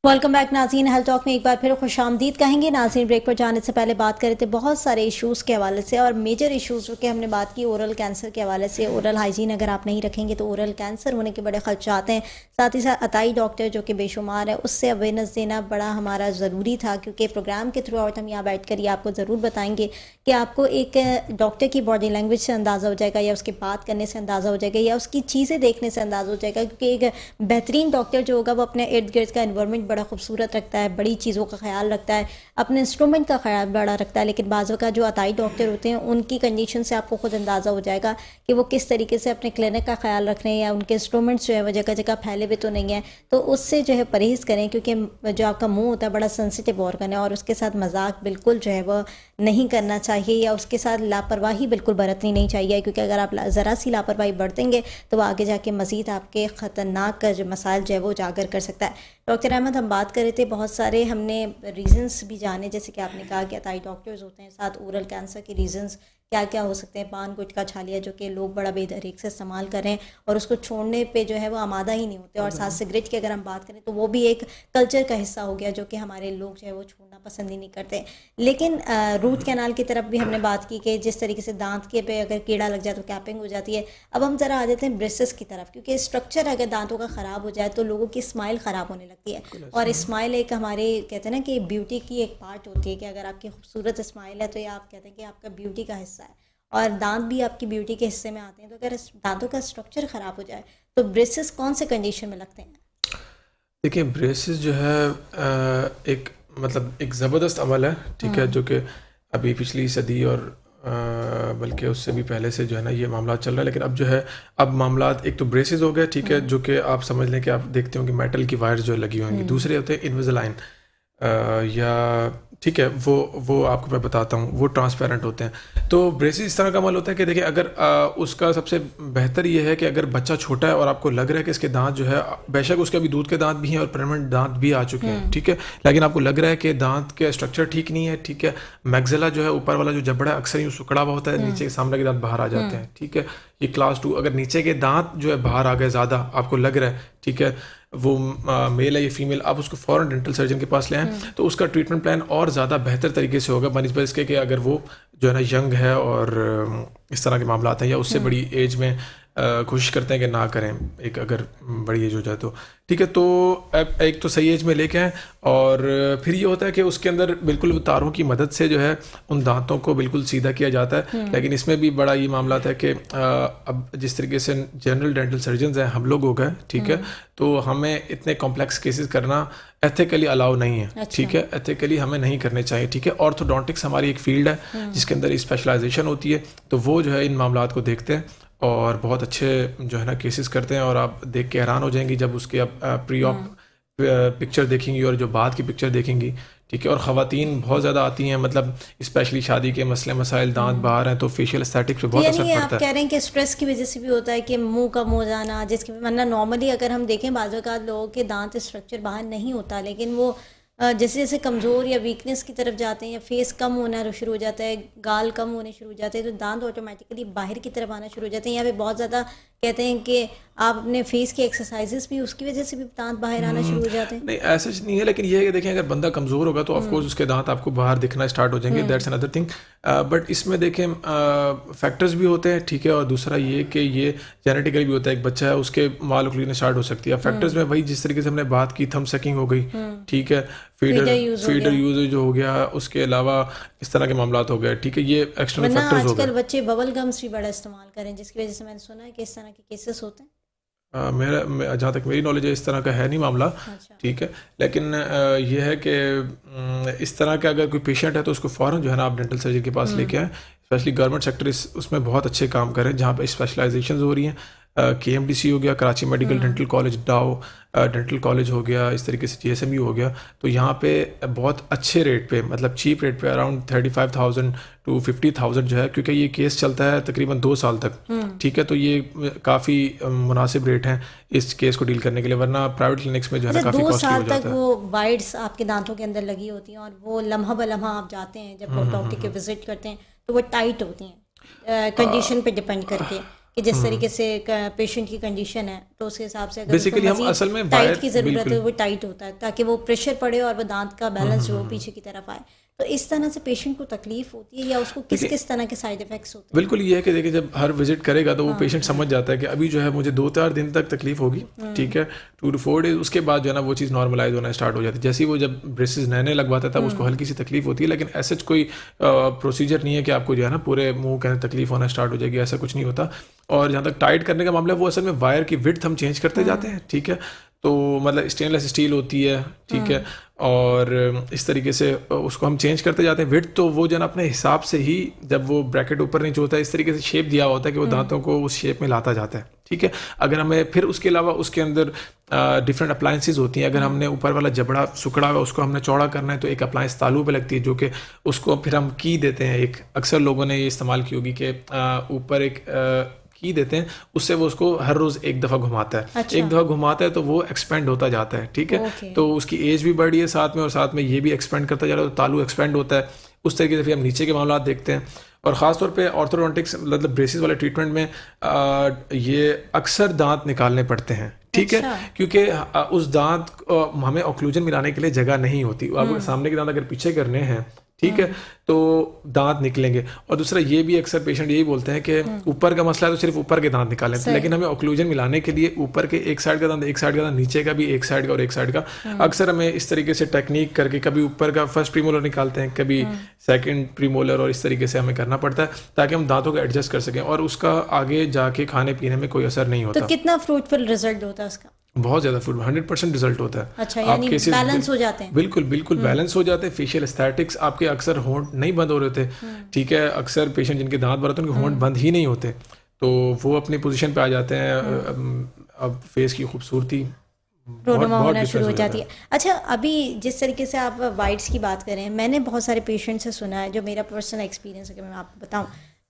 वेलकम बैक नाज़रीन, हेल्थ टॉक में एक बार फिर खुशामदीद कहेंगे। नाज़रीन, ब्रेक पर जाने से पहले बात कर रहे थे बहुत सारे इश्यूज़ के हवाले से, और मेजर इश्यूज़ जो कि हमने बात की ओरल कैंसर के हवाले से। ओरल हाइजीन अगर आप नहीं रखेंगे तो ओरल कैंसर होने के बड़े खदशात हैं। साथ ही साथ अताई डॉक्टर जो कि बेशुमार है, उससे अवेयरनेस देना बड़ा हमारा ज़रूरी था, क्योंकि प्रोग्राम के थ्रू आउट हम यहाँ बैठ कर ये आपको ज़रूर बताएंगे कि आपको एक डॉक्टर की बॉडी लैंग्वेज से अंदाज़ा हो जाएगा, या उसके बात करने से अंदाज़ा हो जाएगा, या उसकी चीज़ें देखने से अंदाज़ा हो जाएगा, क्योंकि एक बेहतरीन डॉक्टर जो होगा वो अपने इर्द गिर्द का इन्वायरमेंट बड़ा खूबसूरत रखता है, बड़ी चीज़ों का ख्याल रखता है, अपने इंस्ट्रूमेंट का ख्याल बड़ा रखता है, लेकिन बाज़ का जो अताई डॉक्टर होते हैं उनकी कंडीशन से आपको खुद अंदाज़ा हो जाएगा कि वो किस तरीके से अपने क्लिनिक का ख्याल रख रहे हैं या उनके इंस्ट्रूमेंट्स जो है वो जगह जगह फैले हुए तो नहीं है। तो उससे जो है परहेज़ करें, क्योंकि जो आपका मुँह होता है बड़ा सेंसिटिव ऑर्गन है और उसके साथ मजाक बिल्कुल जो है वो नहीं करना चाहिए या उसके साथ लापरवाही बिल्कुल बरतनी नहीं चाहिए, क्योंकि अगर आप ज़रा सी लापरवाही बरतेंगे तो वो आगे जाके मज़ीद आपके ख़तरनाक जो मसाइल जो है वो उजागर कर सकता है। डॉक्टर अहमद, हम बात कर रहे थे, बहुत सारे हमने रीज़न्स भी जाने, जैसे कि आपने कहा कि अताई डॉक्टर्स होते हैं, साथ ओरल कैंसर के रीज़न्स क्या क्या हो सकते हैं, पान गुटखा छालिया जो कि लोग बड़ा बेदरीक से इस्तेमाल कर रहे हैं और उसको छोड़ने पे जो है वो आमादा ही नहीं होते, और साथ सिगरेट की अगर हम बात करें तो वो भी एक कल्चर का हिस्सा हो गया जो कि हमारे लोग जो है वो छोड़ना पसंद ही नहीं करते। लेकिन रूट कैनाल की तरफ भी हमने बात की कि जिस तरीके से दांत के पे अगर कीड़ा लग जाए तो कैपिंग हो जाती है। अब हम ज़रा आ जाते हैं ब्रेसेस की तरफ, क्योंकि स्ट्रक्चर अगर दांतों का ख़राब हो जाए तो लोगों की स्माइल ख़राब होने लगती है, और स्माइल एक हमारे कहते हैं ना कि ब्यूटी की एक पार्ट होती है, कि अगर आपकी खूबसूरत स्माइल है तो ये आप कहते हैं कि आपका ब्यूटी का हिस्सा है, और दांत भी आपकी ब्यूटी के हिस्से में आते हैं। तो अगर दांतों का स्ट्रक्चर ख़राब हो जाए तो ब्रेसेस कौन से कंडीशन में लगते हैं? देखिए, ब्रेसेस जो है एक मतलब एक ज़बरदस्त अमल है, ठीक है, जो कि अभी पिछली सदी और बल्कि उससे भी पहले से जो है ना ये मामला चल रहा है। लेकिन अब जो है, अब मामला एक तो ब्रेसेस हो गए, ठीक है, जो कि आप समझ लें कि आप देखते हो कि मेटल की वायर्स जो लगी होंगी। दूसरे होते हैं इनविजिलाइन, या ठीक है, वो आपको मैं बताता हूँ, वो ट्रांसपेरेंट होते हैं। तो ब्रेसेस इस तरह का अमल होता है कि देखिए, अगर उसका सबसे बेहतर ये है कि अगर बच्चा छोटा है और आपको लग रहा है कि इसके दांत जो है, बेशक उसके अभी दूध के दांत भी हैं और परमानेंट दांत भी आ चुके हैं, ठीक है, लेकिन आपको लग रहा है कि दांत के स्ट्रक्चर ठीक नहीं है, ठीक है, मैग्जिला जो है ऊपर वाला जो जबड़ा है अक्सर ही सुकड़ा हुआ होता है, नीचे के सामने के दांत बाहर आ जाते हैं, ठीक है, ये क्लास 2। अगर नीचे के दांत जो है बाहर आ गए ज़्यादा, आपको लग रहा है, ठीक है, वो मेल है या फीमेल, आप उसको फ़ौरन डेंटल सर्जन के पास ले आएँ, तो उसका ट्रीटमेंट प्लान और ज़्यादा बेहतर तरीके से होगा बनिस्बत इसके कि अगर वो जो है ना यंग है और इस तरह के मामला आते हैं, या उससे बड़ी एज में कोशिश करते हैं कि ना करें, एक अगर बड़ी एज हो जाए तो, ठीक है। तो एक तो सही एज में लेके आएँ, और फिर ये होता है कि उसके अंदर बिल्कुल तारों की मदद से जो है उन दांतों को बिल्कुल सीधा किया जाता है। लेकिन इसमें भी बड़ा ये मामला है कि अब जिस तरीके से जनरल डेंटल सर्जन हैं हम लोग हो गए, ठीक है, तो हमें इतने कॉम्प्लेक्स केसेस करना एथिकली अलाउ नहीं है, अच्छा। ठीक है, एथिकली हमें नहीं करने चाहिए, ठीक है। ऑर्थोडोंटिक्स हमारी एक फील्ड है जिसके अंदर स्पेशलाइजेशन होती है, तो वो जो है इन मामलात को देखते हैं और बहुत अच्छे जो है ना केसेस करते हैं, और आप देख के हैरान हो जाएंगी जब उसके आप प्री ऑप पिक्चर देखेंगी और जो बाद की पिक्चर देखेंगी, ठीक है। और ख़वातीन बहुत ज़्यादा आती हैं, मतलब स्पेशली शादी के मसले मसाइल, दांत बाहर हैं, तो फेशियल एस्थेटिक्स पे बहुत असर यानी पड़ता आप कह रहे हैं कि स्ट्रेस की वजह से भी होता है कि मुंह का मुंह जाना, जिसकी वरना नॉर्मली अगर हम देखें बाज़ औक़ात लोगों के दांत स्ट्रक्चर बाहर नहीं होता, लेकिन वो जैसे जैसे कमज़ोर या वीकनेस की तरफ जाते हैं या फेस कम होना शुरू हो जाता है, गाल कम होने शुरू हो जाते हैं, तो दांत ऑटोमेटिकली बाहर की तरफ आना शुरू हो जाते हैं। या फिर बहुत ज़्यादा कहते हैं कि आप अपने फेस की एक्सरसाइजेस भी उसकी वजह से भी दांत बाहर आना शुरू हो जाते हैं। नहीं, ऐसा नहीं है, लेकिन ये है कि देखें, अगर बंदा कमज़ोर होगा तो ऑफकोर्स उसके दांत आपको बाहर दिखना स्टार्ट हो जाएंगे, दैट्स अनदर थिंग। बट इसमें देखें फैक्टर्स भी होते हैं, ठीक है, और दूसरा ये कि ये जेनेटिकली भी होता है। एक बच्चा है, उसके माल उखड़ना स्टार्ट हो सकती है। फैक्टर्स में वही जिस तरीके से हमने बात की, थम सकिंग हो गई, ठीक है, फीडर यूज हो गया, उसके अलावा इस तरह के मामला हो गए, ठीक है, ये एक्सटर्नल फैक्टर्स हो गए। आजकल बच्चे बबल गम्स भी बड़ा इस्तेमाल करें, जिसकी वजह से मैंने सुना है कि इस तरह के केसेस होते हैं। जहाँ तक मेरी नॉलेज है इस तरह का है नहीं मामला, अच्छा। ठीक है, लेकिन ये है कि इस तरह का अगर कोई पेशेंट है तो उसको फ़ौरन जो है ना आप डेंटल सर्जन के पास लेके आएँ। स्पेशली गवर्नमेंट सेक्टर उसमें बहुत अच्छे काम कर रहे हैं, जहाँ पे स्पेशलाइजेशन हो रही हैं। KMDC हो गया, Karachi medical dental college, Dow dental college हो गया, इस तरीके से GSMU हो गया, तो यहाँ पे बहुत अच्छे रेट पे, मतलब चीप रेट पे, अराउंड 35,000 to 50,000 जो है, क्योंकि ये केस चलता है तकरीबन 2 साल तक, ठीक है, तो ये काफ़ी मुनासिब रेट हैं इस केस को डील करने के लिए, वरना प्राइवेट क्लिनिक्स में जो है ना काफ़ी 2 कॉस्टली हो साल जाता तक है। वो वाइड्स आपके दांतों के अंदर लगी होती हैं और वो लम्हा बलम्हा आप जाते हैं जब डॉक्टर के विजिट करते हैं तो वो टाइट होती हैं, कंडीशन पे डिपेंड करके कि जिस तरीके से पेशेंट की कंडीशन है तो उसके हिसाब से अगर बेसिकली हम असल में टाइट की ज़रूरत है वो टाइट होता है, ताकि वो प्रेशर पड़े और वो दांत का बैलेंस जो पीछे की तरफ आए। तो इस तरह से पेशेंट को तकलीफ होती है या उसको किस किस तरह के साइड इफेक्ट्स होते हैं? बिल्कुल ये है कि देखिए, जब हर विजिट करेगा तो वो पेशेंट समझ जाता है कि अभी जो है मुझे 2-4 दिन तक तकलीफ होगी, ठीक है, 2 to 4 डेज, उसके बाद जो है ना वो चीज़ नॉर्मलाइज होना स्टार्ट हो जाती है। जैसे ही वो जब ब्रेसेस नए लगवाता है तब उसको हल्की सी तकलीफ होती है, लेकिन ऐसा कोई प्रोसीजर नहीं है कि आपको जो है ना पूरे मुंह के अंदर तकलीफ होना स्टार्ट हो जाएगी, ऐसा कुछ नहीं होता। और जहाँ तक टाइट करने का मामला है, वो असल में वायर की विड्थ हम चेंज करते जाते हैं, ठीक है, तो मतलब स्टेनलेस स्टील होती है, ठीक है, और इस तरीके से उसको हम चेंज करते जाते हैं। विड्थ तो वो जो है ना अपने हिसाब से ही, जब वो ब्रैकेट ऊपर नीचे होता है इस तरीके से शेप दिया होता है कि वो दांतों को उस शेप में लाता जाता है, ठीक है। अगर हमें फिर उसके अलावा उसके अंदर डिफरेंट अप्लायंसेज होती हैं। अगर हमने ऊपर वाला जबड़ा सुकड़ा हुआ उसको हमने चौड़ा करना है तो एक अप्लायंस तालू पे लगती है, जो कि उसको फिर हम की देते हैं। एक अक्सर लोगों ने ये इस्तेमाल की होगी कि ऊपर एक की देते हैं, उससे वो उसको हर रोज एक दफा घुमाता है। अच्छा। एक दफा घुमाता है तो वो एक्सपेंड होता जाता है, ठीक है। ओके। तो उसकी एज भी बढ़ी है साथ में, और साथ में ये भी एक्सपेंड करता जा रहा है, तो तालू एक्सपेंड होता है। उस तरीके से फिर हम नीचे के मामला देखते हैं। और ख़ासतौर पे ऑर्थोडोंटिक्स मतलब ब्रेसिस वाले ट्रीटमेंट में ये अक्सर दांत निकालने पड़ते हैं, ठीक है, अच्छा। क्योंकि उस दांत हमें ऑक्लूजन मिलाने के लिए जगह नहीं होती। अब सामने के दांत अगर पीछे करने हैं, ठीक है, तो दांत निकलेंगे। और दूसरा ये भी अक्सर पेशेंट यही बोलते हैं कि ऊपर का मसला है तो सिर्फ ऊपर के दांत निकालें, लेकिन हमें ऑक्लूजन मिलाने के लिए ऊपर के एक साइड का दांत, एक साइड का दांत, नीचे का भी एक साइड का और एक साइड का, अक्सर हमें इस तरीके से टेक्निक करके कभी ऊपर का फर्स्ट प्रीमोलर निकालते हैं, कभी सेकंड प्रीमोलर, और इस तरीके से हमें करना पड़ता है ताकि हम दांतों को एडजस्ट कर सकें और उसका आगे जाके खाने पीने में कोई असर नहीं होता। तो कितना फ्रूटफुल रिजल्ट होता है उसका? बहुत ज्यादा फुल 100% रिजल्ट होता है। अच्छा, यानी बैलेंस हो जाते हैं। बिल्कुल बिल्कुल बैलेंस हो जाते हैं। फेशियल एस्थेटिक्स आपके अक्सर होंठ नहीं बंद हो रहे थे, ठीक है, अक्सर पेशेंट जिनके दांत भरते हैं उनके होंठ बंद ही नहीं होते, तो वो अपनी पोजीशन पे आ जाते हैं। अब फेस की खूबसूरती प्रोडोमा होना शुरू हो जाती है। अच्छा, अभी जिस तरीके से आप वाइट्स की बात करें, मैंने बहुत सारे पेशेंट से सुना है, जो मेरा पर्सनल एक्सपीरियंस है कि मैं आपको बताऊं,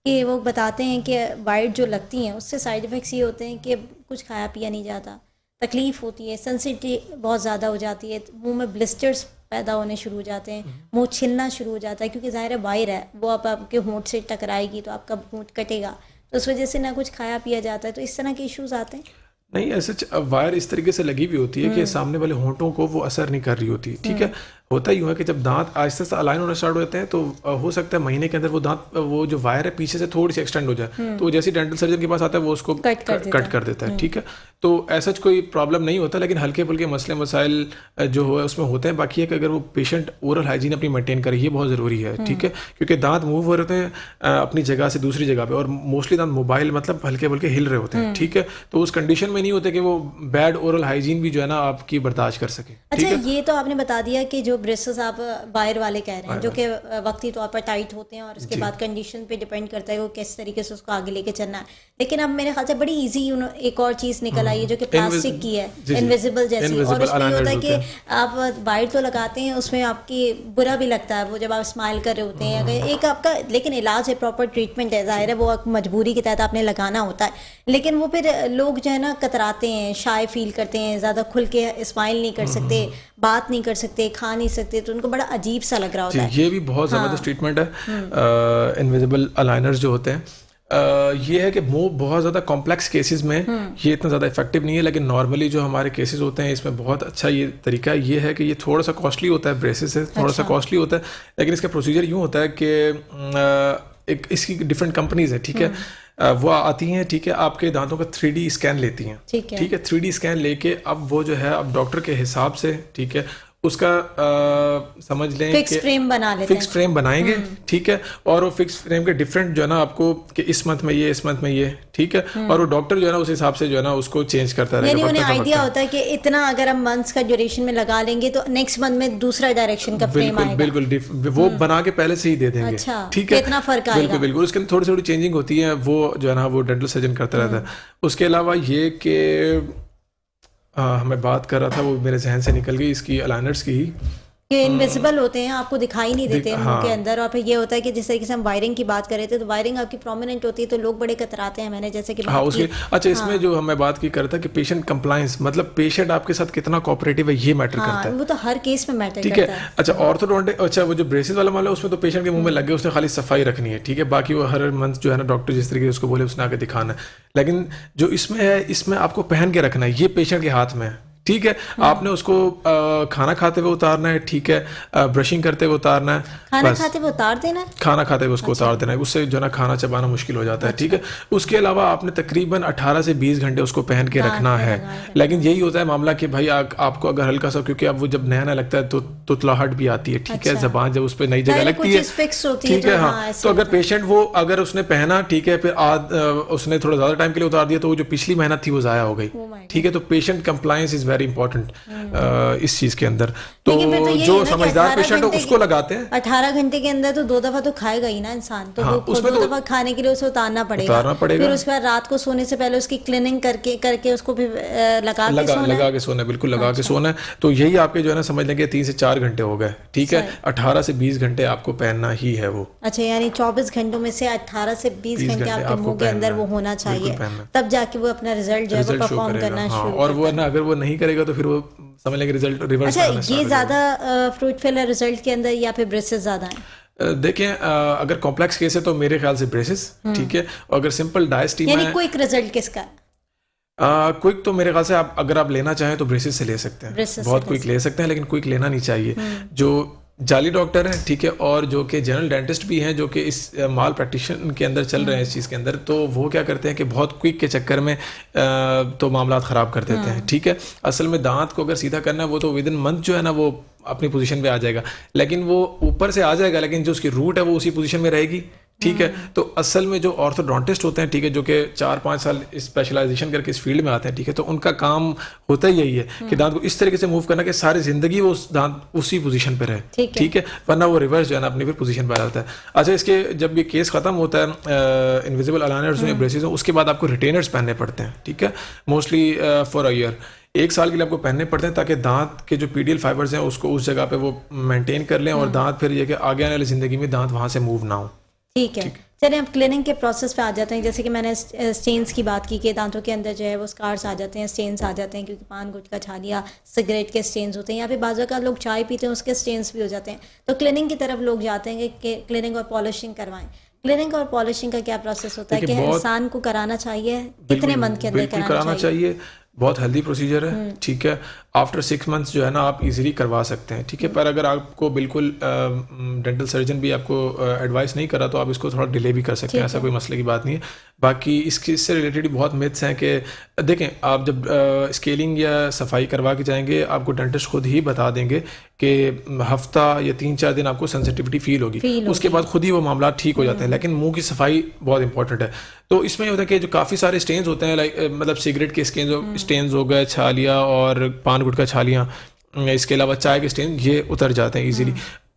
कि वो बताते हैं कि वाइट जो लगती हैं उससे साइड इफ़ेक्ट्स ये होते हैं कि कुछ खाया पिया नहीं जाता, तकलीफ़ होती है, सेंसिटिविटी बहुत ज़्यादा हो जाती है, मुंह में ब्लिस्टर्स पैदा होने शुरू हो जाते हैं, मुंह छिलना शुरू हो जाता है, क्योंकि ज़ाहिर है वायर है, वो अब आपके होंठ से टकराएगी तो आपका होंठ कटेगा, तो उस वजह से ना कुछ खाया पिया जाता है, तो इस तरह के इश्यूज़ आते हैं। नहीं, ऐसे वायर इस तरीके से लगी हुई होती है कि सामने वाले होंठों को वो असर नहीं कर रही होती, ठीक है। होता यूँ है कि जब दांत आहिस्ते से अलाइन होना स्टार्ट होते हैं तो हो सकता है महीने के अंदर वो दांत, वो जो वायर है पीछे से थोड़ी सी एक्सटेंड हो जाए, तो जैसे डेंटल सर्जन के पास आता है वो उसको कट कर देता है, ठीक है। तो ऐसा कोई प्रॉब्लम नहीं होता, लेकिन हल्के फुल्के मसले मसाइल जो है उसमें होते हैं। बाकी है कि अगर वो पेशेंट ओरल हाइजीन अपनी मेंटेन करे, ये बहुत ज़रूरी है, ठीक है, क्योंकि दांत मूव हो रहे हैं अपनी जगह से दूसरी जगह पे, और मोस्टली दांत मोबाइल मतलब हल्के फुल्के हिल रहे होते हैं, ठीक है। तो उस कंडीशन में नहीं होते कि वो बैड ओरल हाइजीन भी जो है ना आपकी बर्दाश्त कर सके। अच्छा, ये तो आपने बता दिया कि जो ब्रेसेस आप वायर वाले कह रहे हैं, जो कि वक्ती तौर पर टाइट होते हैं और उसके बाद कंडीशन पे डिपेंड करता है वो किस तरीके से उसको आगे लेके चलना है। लेकिन अब मेरे ख्याल से बड़ी इजी एक और चीज़ निकल आई है जो कि प्लास्टिक की है, इनविजिबल जैसी, और उसमें ये होता है कि आप वायर तो लगाते हैं, उसमें आपकी बुरा भी लगता है वो जब आप स्माइल कर रहे होते हैं, अगर एक आपका, लेकिन इलाज है, प्रॉपर ट्रीटमेंट है, ज़ाहिर है वो मजबूरी के तहत आपने लगाना होता है, लेकिन वो फिर लोग जो है ना कतराते हैं, शाय फील करते हैं, ज़्यादा खुल के स्माइल नहीं कर सकते, बात नहीं कर सकते, खा नहीं सकते, तो उनको बड़ा अजीब सा लग रहा होता है। ये भी बहुत ज़बरदस्त ट्रीटमेंट है। इनविजिबल अलाइनर्स जो होते हैं, ये है कि वो बहुत ज़्यादा कॉम्प्लेक्स केसेस में ये इतना ज़्यादा इफेक्टिव नहीं है, लेकिन नॉर्मली जो हमारे केसेस होते हैं इसमें बहुत अच्छा ये तरीका ये है कि ये थोड़ा सा कॉस्टली होता है, ब्रेसेस से थोड़ा सा कॉस्टली होता है, लेकिन इसका प्रोसीजर यूँ होता है कि एक इसकी डिफरेंट कंपनीज है, ठीक है, वो आती हैं, ठीक है, आपके दांतों का 3D स्कैन लेती हैं, ठीक है, 3D स्कैन लेके अब वो जो है अब डॉक्टर के हिसाब से, ठीक है, उसका समझ लें फिक्स फ्रेम बना लेते हैं, फिक्स फ्रेम बनाएंगे, ठीक है, और वो फिक्स फ्रेम के डिफरेंट जो है ना आपको कि इस मंथ में ये, इस मंथ में ये, ठीक है, और वो डॉक्टर जो है ना उस हिसाब से जो है ना उसको चेंज करता रहेगा। यानी उन्हें आइडिया होता है कि इतना अगर हम मंथ्स का ड्यूरेशन में लगा लेंगे तो नेक्स्ट मंथ में दूसरा डायरेक्शन का फ्रेम आएगा। बिल्कुल वो बना के पहले से ही दे देंगे, अच्छा, ठीक है, कितना फर्क आएगा। बिल्कुल उसके अंदर थोड़ी थोड़ी चेंजिंग होती है, वो जो है ना वो डेंटल सर्जन करता रहता है। उसके अलावा ये कि मैं बात कर रहा था वो मेरे जहन से निकल गई, इसकी अलाइनर्स की ही, ये इनविजिबल होते हैं, आपको दिखाई नहीं देते मुंह के अंदर, और फिर ये होता है कि जिस तरीके से हम वायरिंग की बात कर रहे थे तो वायरिंग आपकी प्रोमिनेंट होती है तो लोग बड़े कतराते हैं, मैंने जैसे कि बात की। अच्छा, इसमें जो हमें बात की करता है कि पेशेंट कंप्लायंस, मतलब पेशेंट आपके साथ कितना कोऑपरेटिव है, ये मैटर करता है, वो तो हर केस में मैटर ठीक है। अच्छा, ऑर्थोडोंटिक, अच्छा वो जो ब्रेसेस वाला मामला है उसमें तो पेशेंट के मुंह में लग गए, उसने खाली सफाई रखनी है, ठीक है, बाकी वो हर मंथ जो है ना डॉक्टर जिस तरीके से उसको बोले उसने आके दिखाना है, लेकिन जो इसमें है इसमें आपको पहन के रखना है, ये पेशेंट के हाथ में है, ठीक है, आपने उसको खाना खाते हुए उतारना है, ठीक है, ब्रशिंग करते हुए उतारना है, खाना खाते हुए उतार देना है, खाना खाते हुए उसको उतार देना है, उससे जो ना खाना चबाना मुश्किल हो जाता है, ठीक है। उसके अलावा आपने तकरीबन 18 से 20 घंटे उसको पहन के रखना है, लेकिन यही होता है मामला कि भाई आपको अगर हल्का सा, क्योंकि अब वो जब नया नया लगता है तो तुतलाहट भी आती है, ठीक है, जबान जब उस पर नई जगह लगती है, ठीक है, हाँ, तो अगर पेशेंट वो अगर उसने पहना, ठीक है, फिर उसने थोड़ा ज्यादा टाइम के लिए उतार दिया तो वो जो पिछली मेहनत थी वो जाया हो गई, ठीक है, तो patient compliance is very important इस चीज़ के अंदर। तो लेकिन फिर तो यही जो है ना कि समझदार 18 पेशेंट है घंटे उसको लगाते हैं। 18 घंटे के अंदर तो 2 दफा तो खाएगा ही ना इंसान, तो हाँ, वो उसमें दो तो दफा खाने के लिए उसे उतारना पड़ेगा। फिर उसके बाद रात को सोने से पहले उसकी क्लीनिंग करके उसको भी लगा के सोना है, बिल्कुल लगा के सोना है। तो यही आपके जो है ना समझ लेंगे 3 से 4 घंटे हो गए, ठीक है। 18 से 20 घंटे आपको पहनना ही है वो। अच्छा, यानी 24 घंटों में से 18 से 20 घंटे आपके मुंह के अंदर वो होना चाहिए, तब जाके वो अपना रिजल्ट जो है वो परफॉर्म करना शुरू और वो ना अगर वो नहीं करेगा तो फिर वो समझ लेंगे रिजल्ट रिवर्स। अच्छा, ये ज्यादा फ्रूट फिलर रिजल्ट के अंदर या फिर ब्रेसेस ज्यादा है? देखें, अगर कॉम्प्लेक्स केस है तो मेरे ख्याल से ब्रेसेस, ठीक है। और अगर सिंपल डायस्टीमा यानी क्विक रिजल्ट किसका है? क्विक तो मेरे ख्याल से आप अगर आप लेना चाहें तो ब्रेसेस से ले सकते हैं, बहुत क्विक ले सकते हैं, लेकिन क्विक लेना नहीं चाहिए। जो जाली डॉक्टर हैं, ठीक है, और जो कि जनरल डेंटिस्ट भी हैं जो कि इस माल प्रैक्टिशन के अंदर चल रहे हैं इस चीज़ के अंदर, तो वो क्या करते हैं कि बहुत क्विक के चक्कर में तो मामला ख़राब कर देते हैं, ठीक है। असल में दांत को अगर सीधा करना है वो तो विद इन मंथ जो है ना वो अपनी पोजीशन पे आ जाएगा, लेकिन वो ऊपर से आ जाएगा, लेकिन जो उसकी रूट है वो उसी पोजीशन में रहेगी, ठीक है। तो असल में जो ऑर्थोडोंटिस्ट होते हैं, ठीक है, जो कि 4-5 साल स्पेशलाइजेशन करके इस फील्ड में आते हैं, ठीक है, तो उनका काम होता ही यही है कि दांत को इस तरीके से मूव करना कि सारी जिंदगी वो दांत उसी पोजीशन पे रहे, ठीक है, वरना वो रिवर्स जो है ना अपनी फिर पोजीशन पे आ जाता है। अच्छा, इसके जब ये केस खत्म होता है इनविजिबल अलाइनर्स या ब्रेसेस, उसके बाद आपको रिटेनर्स पहनने पड़ते हैं, ठीक है, मोस्टली फॉर अ ईयर, 1 साल के लिए आपको पहनने पड़ते हैं, ताकि दांत के जो पीडियल फाइबर्स हैं उसको उस जगह पे वो मेंटेन कर लें और दांत फिर ये कि आगे आने वाली जिंदगी में दांत वहाँ से मूव ना हो। ठीक है, चलिए अब क्लीनिंग के प्रोसेस पे आ जाते हैं। जैसे कि मैंने स्टेन्स की बात की कि दांतों के अंदर जो है वो स्कार्स आ जाते हैं, स्टेन्स आ जाते हैं, क्योंकि पान गुटखा छालिया सिगरेट के स्टेन्स होते हैं, या फिर बाज़ का लोग चाय पीते हैं उसके स्टेन्स भी हो जाते हैं। तो क्लीनिंग की तरफ लोग जाते हैं कि क्लीनिंग और पॉलिशिंग करवाएं। क्लीनिंग और पॉलिशिंग का क्या प्रोसेस होता है कि इंसान को कराना चाहिए, कितने मंथ के अंदर कराना चाहिए? बहुत हेल्दी प्रोसीजर है, ठीक है। आफ्टर 6 मंथ्स जो है ना आप इजीली करवा सकते हैं, ठीक है। पर अगर आपको बिल्कुल डेंटल सर्जन भी आपको एडवाइस नहीं करा तो आप इसको थोड़ा डिले भी कर सकते हैं, ऐसा कोई मसले की बात नहीं है। बाकी इससे रिलेटेड बहुत मिथ्स हैं कि देखें, आप जब स्केलिंग या सफाई करवा के जाएंगे आपको डेंटिस्ट खुद ही बता देंगे कि हफ्ता या 3-4 दिन आपको सेंसिटिविटी फील होगी, उसके बाद खुद ही वो मामला ठीक हो जाते हैं। लेकिन मुंह की सफाई बहुत इंपॉर्टेंट है। तो इसमें होता है कि जो काफ़ी सारे स्टेन्स होते हैं, लाइक मतलब सिगरेट के स्टेन्स हो गए, छालिया और पान गुटखा छालियाँ, इसके अलावा चाय के स्टेन, ये उतर जाते हैं इजीली।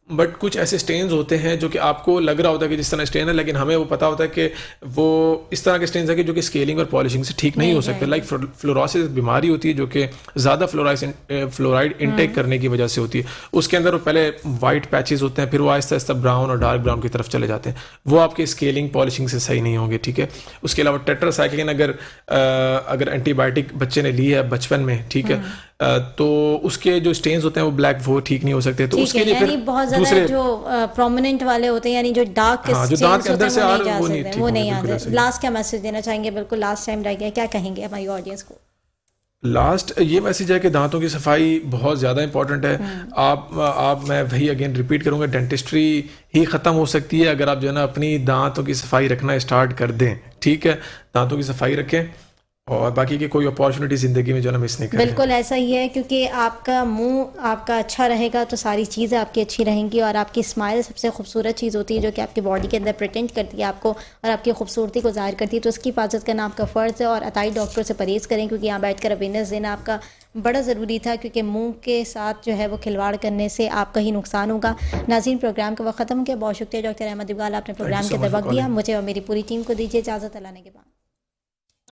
बट कुछ ऐसे स्टेन्स होते हैं जो कि आपको लग रहा होता है कि जिस तरह स्टेन है, लेकिन हमें वो पता होता है कि वो इस तरह के स्टेन्स है कि जो कि स्केलिंग और पॉलिशिंग से ठीक नहीं हो सकते। लाइक फ्लोरोसिस बीमारी होती है जो कि ज़्यादा फ्लोराइड इनटेक करने की वजह से होती है। उसके अंदर वो पहले वाइट पैचेस होते हैं, फिर वो आहिस्ता आहिस्ता ब्राउन और डार्क ब्राउन की तरफ चले जाते हैं, वो आपके स्केलिंग पॉलिशिंग से सही नहीं होंगे, ठीक है। उसके अलावा टेट्रासाइक्लिन अगर एंटीबायोटिक बच्चे ने ली है बचपन में, ठीक है, तो उसके जो स्टेन्स होते हैं वो ब्लैक, वो ठीक नहीं हो सकते। तो उसके लिए फिर बहुत ज़्यादा जो प्रोमिनेंट वाले होते हैं, यानी जो डार्क स्टेन्स होते हैं वो नहीं आते। लास्ट क्या मैसेज देना चाहेंगे? बिल्कुल लास्ट टाइम रह गया, क्या कहेंगे हमारी ऑडियंस को? लास्ट ये मैसेज है कि दांतों की सफाई बहुत ज़्यादा इंपॉर्टेंट है। मैं वही अगेन रिपीट करूँगा, डेंटिस्ट्री ही ख़त्म हो सकती है अगर आप जो है ना अपनी दांतों की सफाई रखना स्टार्ट कर दें, ठीक है। दांतों की सफाई रखें और बाकी की कोई अपॉर्चुनिटी ज़िंदगी में जो ना मिस नहीं करें। बिल्कुल ऐसा ही है, क्योंकि आपका मुंह आपका अच्छा रहेगा तो सारी चीज़ें आपकी अच्छी रहेंगी, और आपकी स्माइल सबसे खूबसूरत चीज़ होती है जो कि आपकी बॉडी के अंदर प्रेटेंट करती है आपको और आपकी खूबसूरती को ज़ाहिर करती है। तो उसकी हिफाजत करना आपका फ़र्ज़ है, और अताई डॉक्टर से परहेज़ करें, क्योंकि यहाँ बैठ कर अवेयरनेस देना आपका बड़ा ज़रूरी था, क्योंकि मुंह के साथ जो है वो खिलवाड़ करने से आपका ही नुकसान होगा। नाज़रीन, प्रोग्राम का वक्त ख़त्म किया। बहुत शुक्रिया डॉक्टर अहमद इकबाल, आपने प्रोग्राम के अंदर वक्त दिया। मुझे और मेरी पूरी टीम को दीजिए इजाज़त। अल्लाह ने के बाद।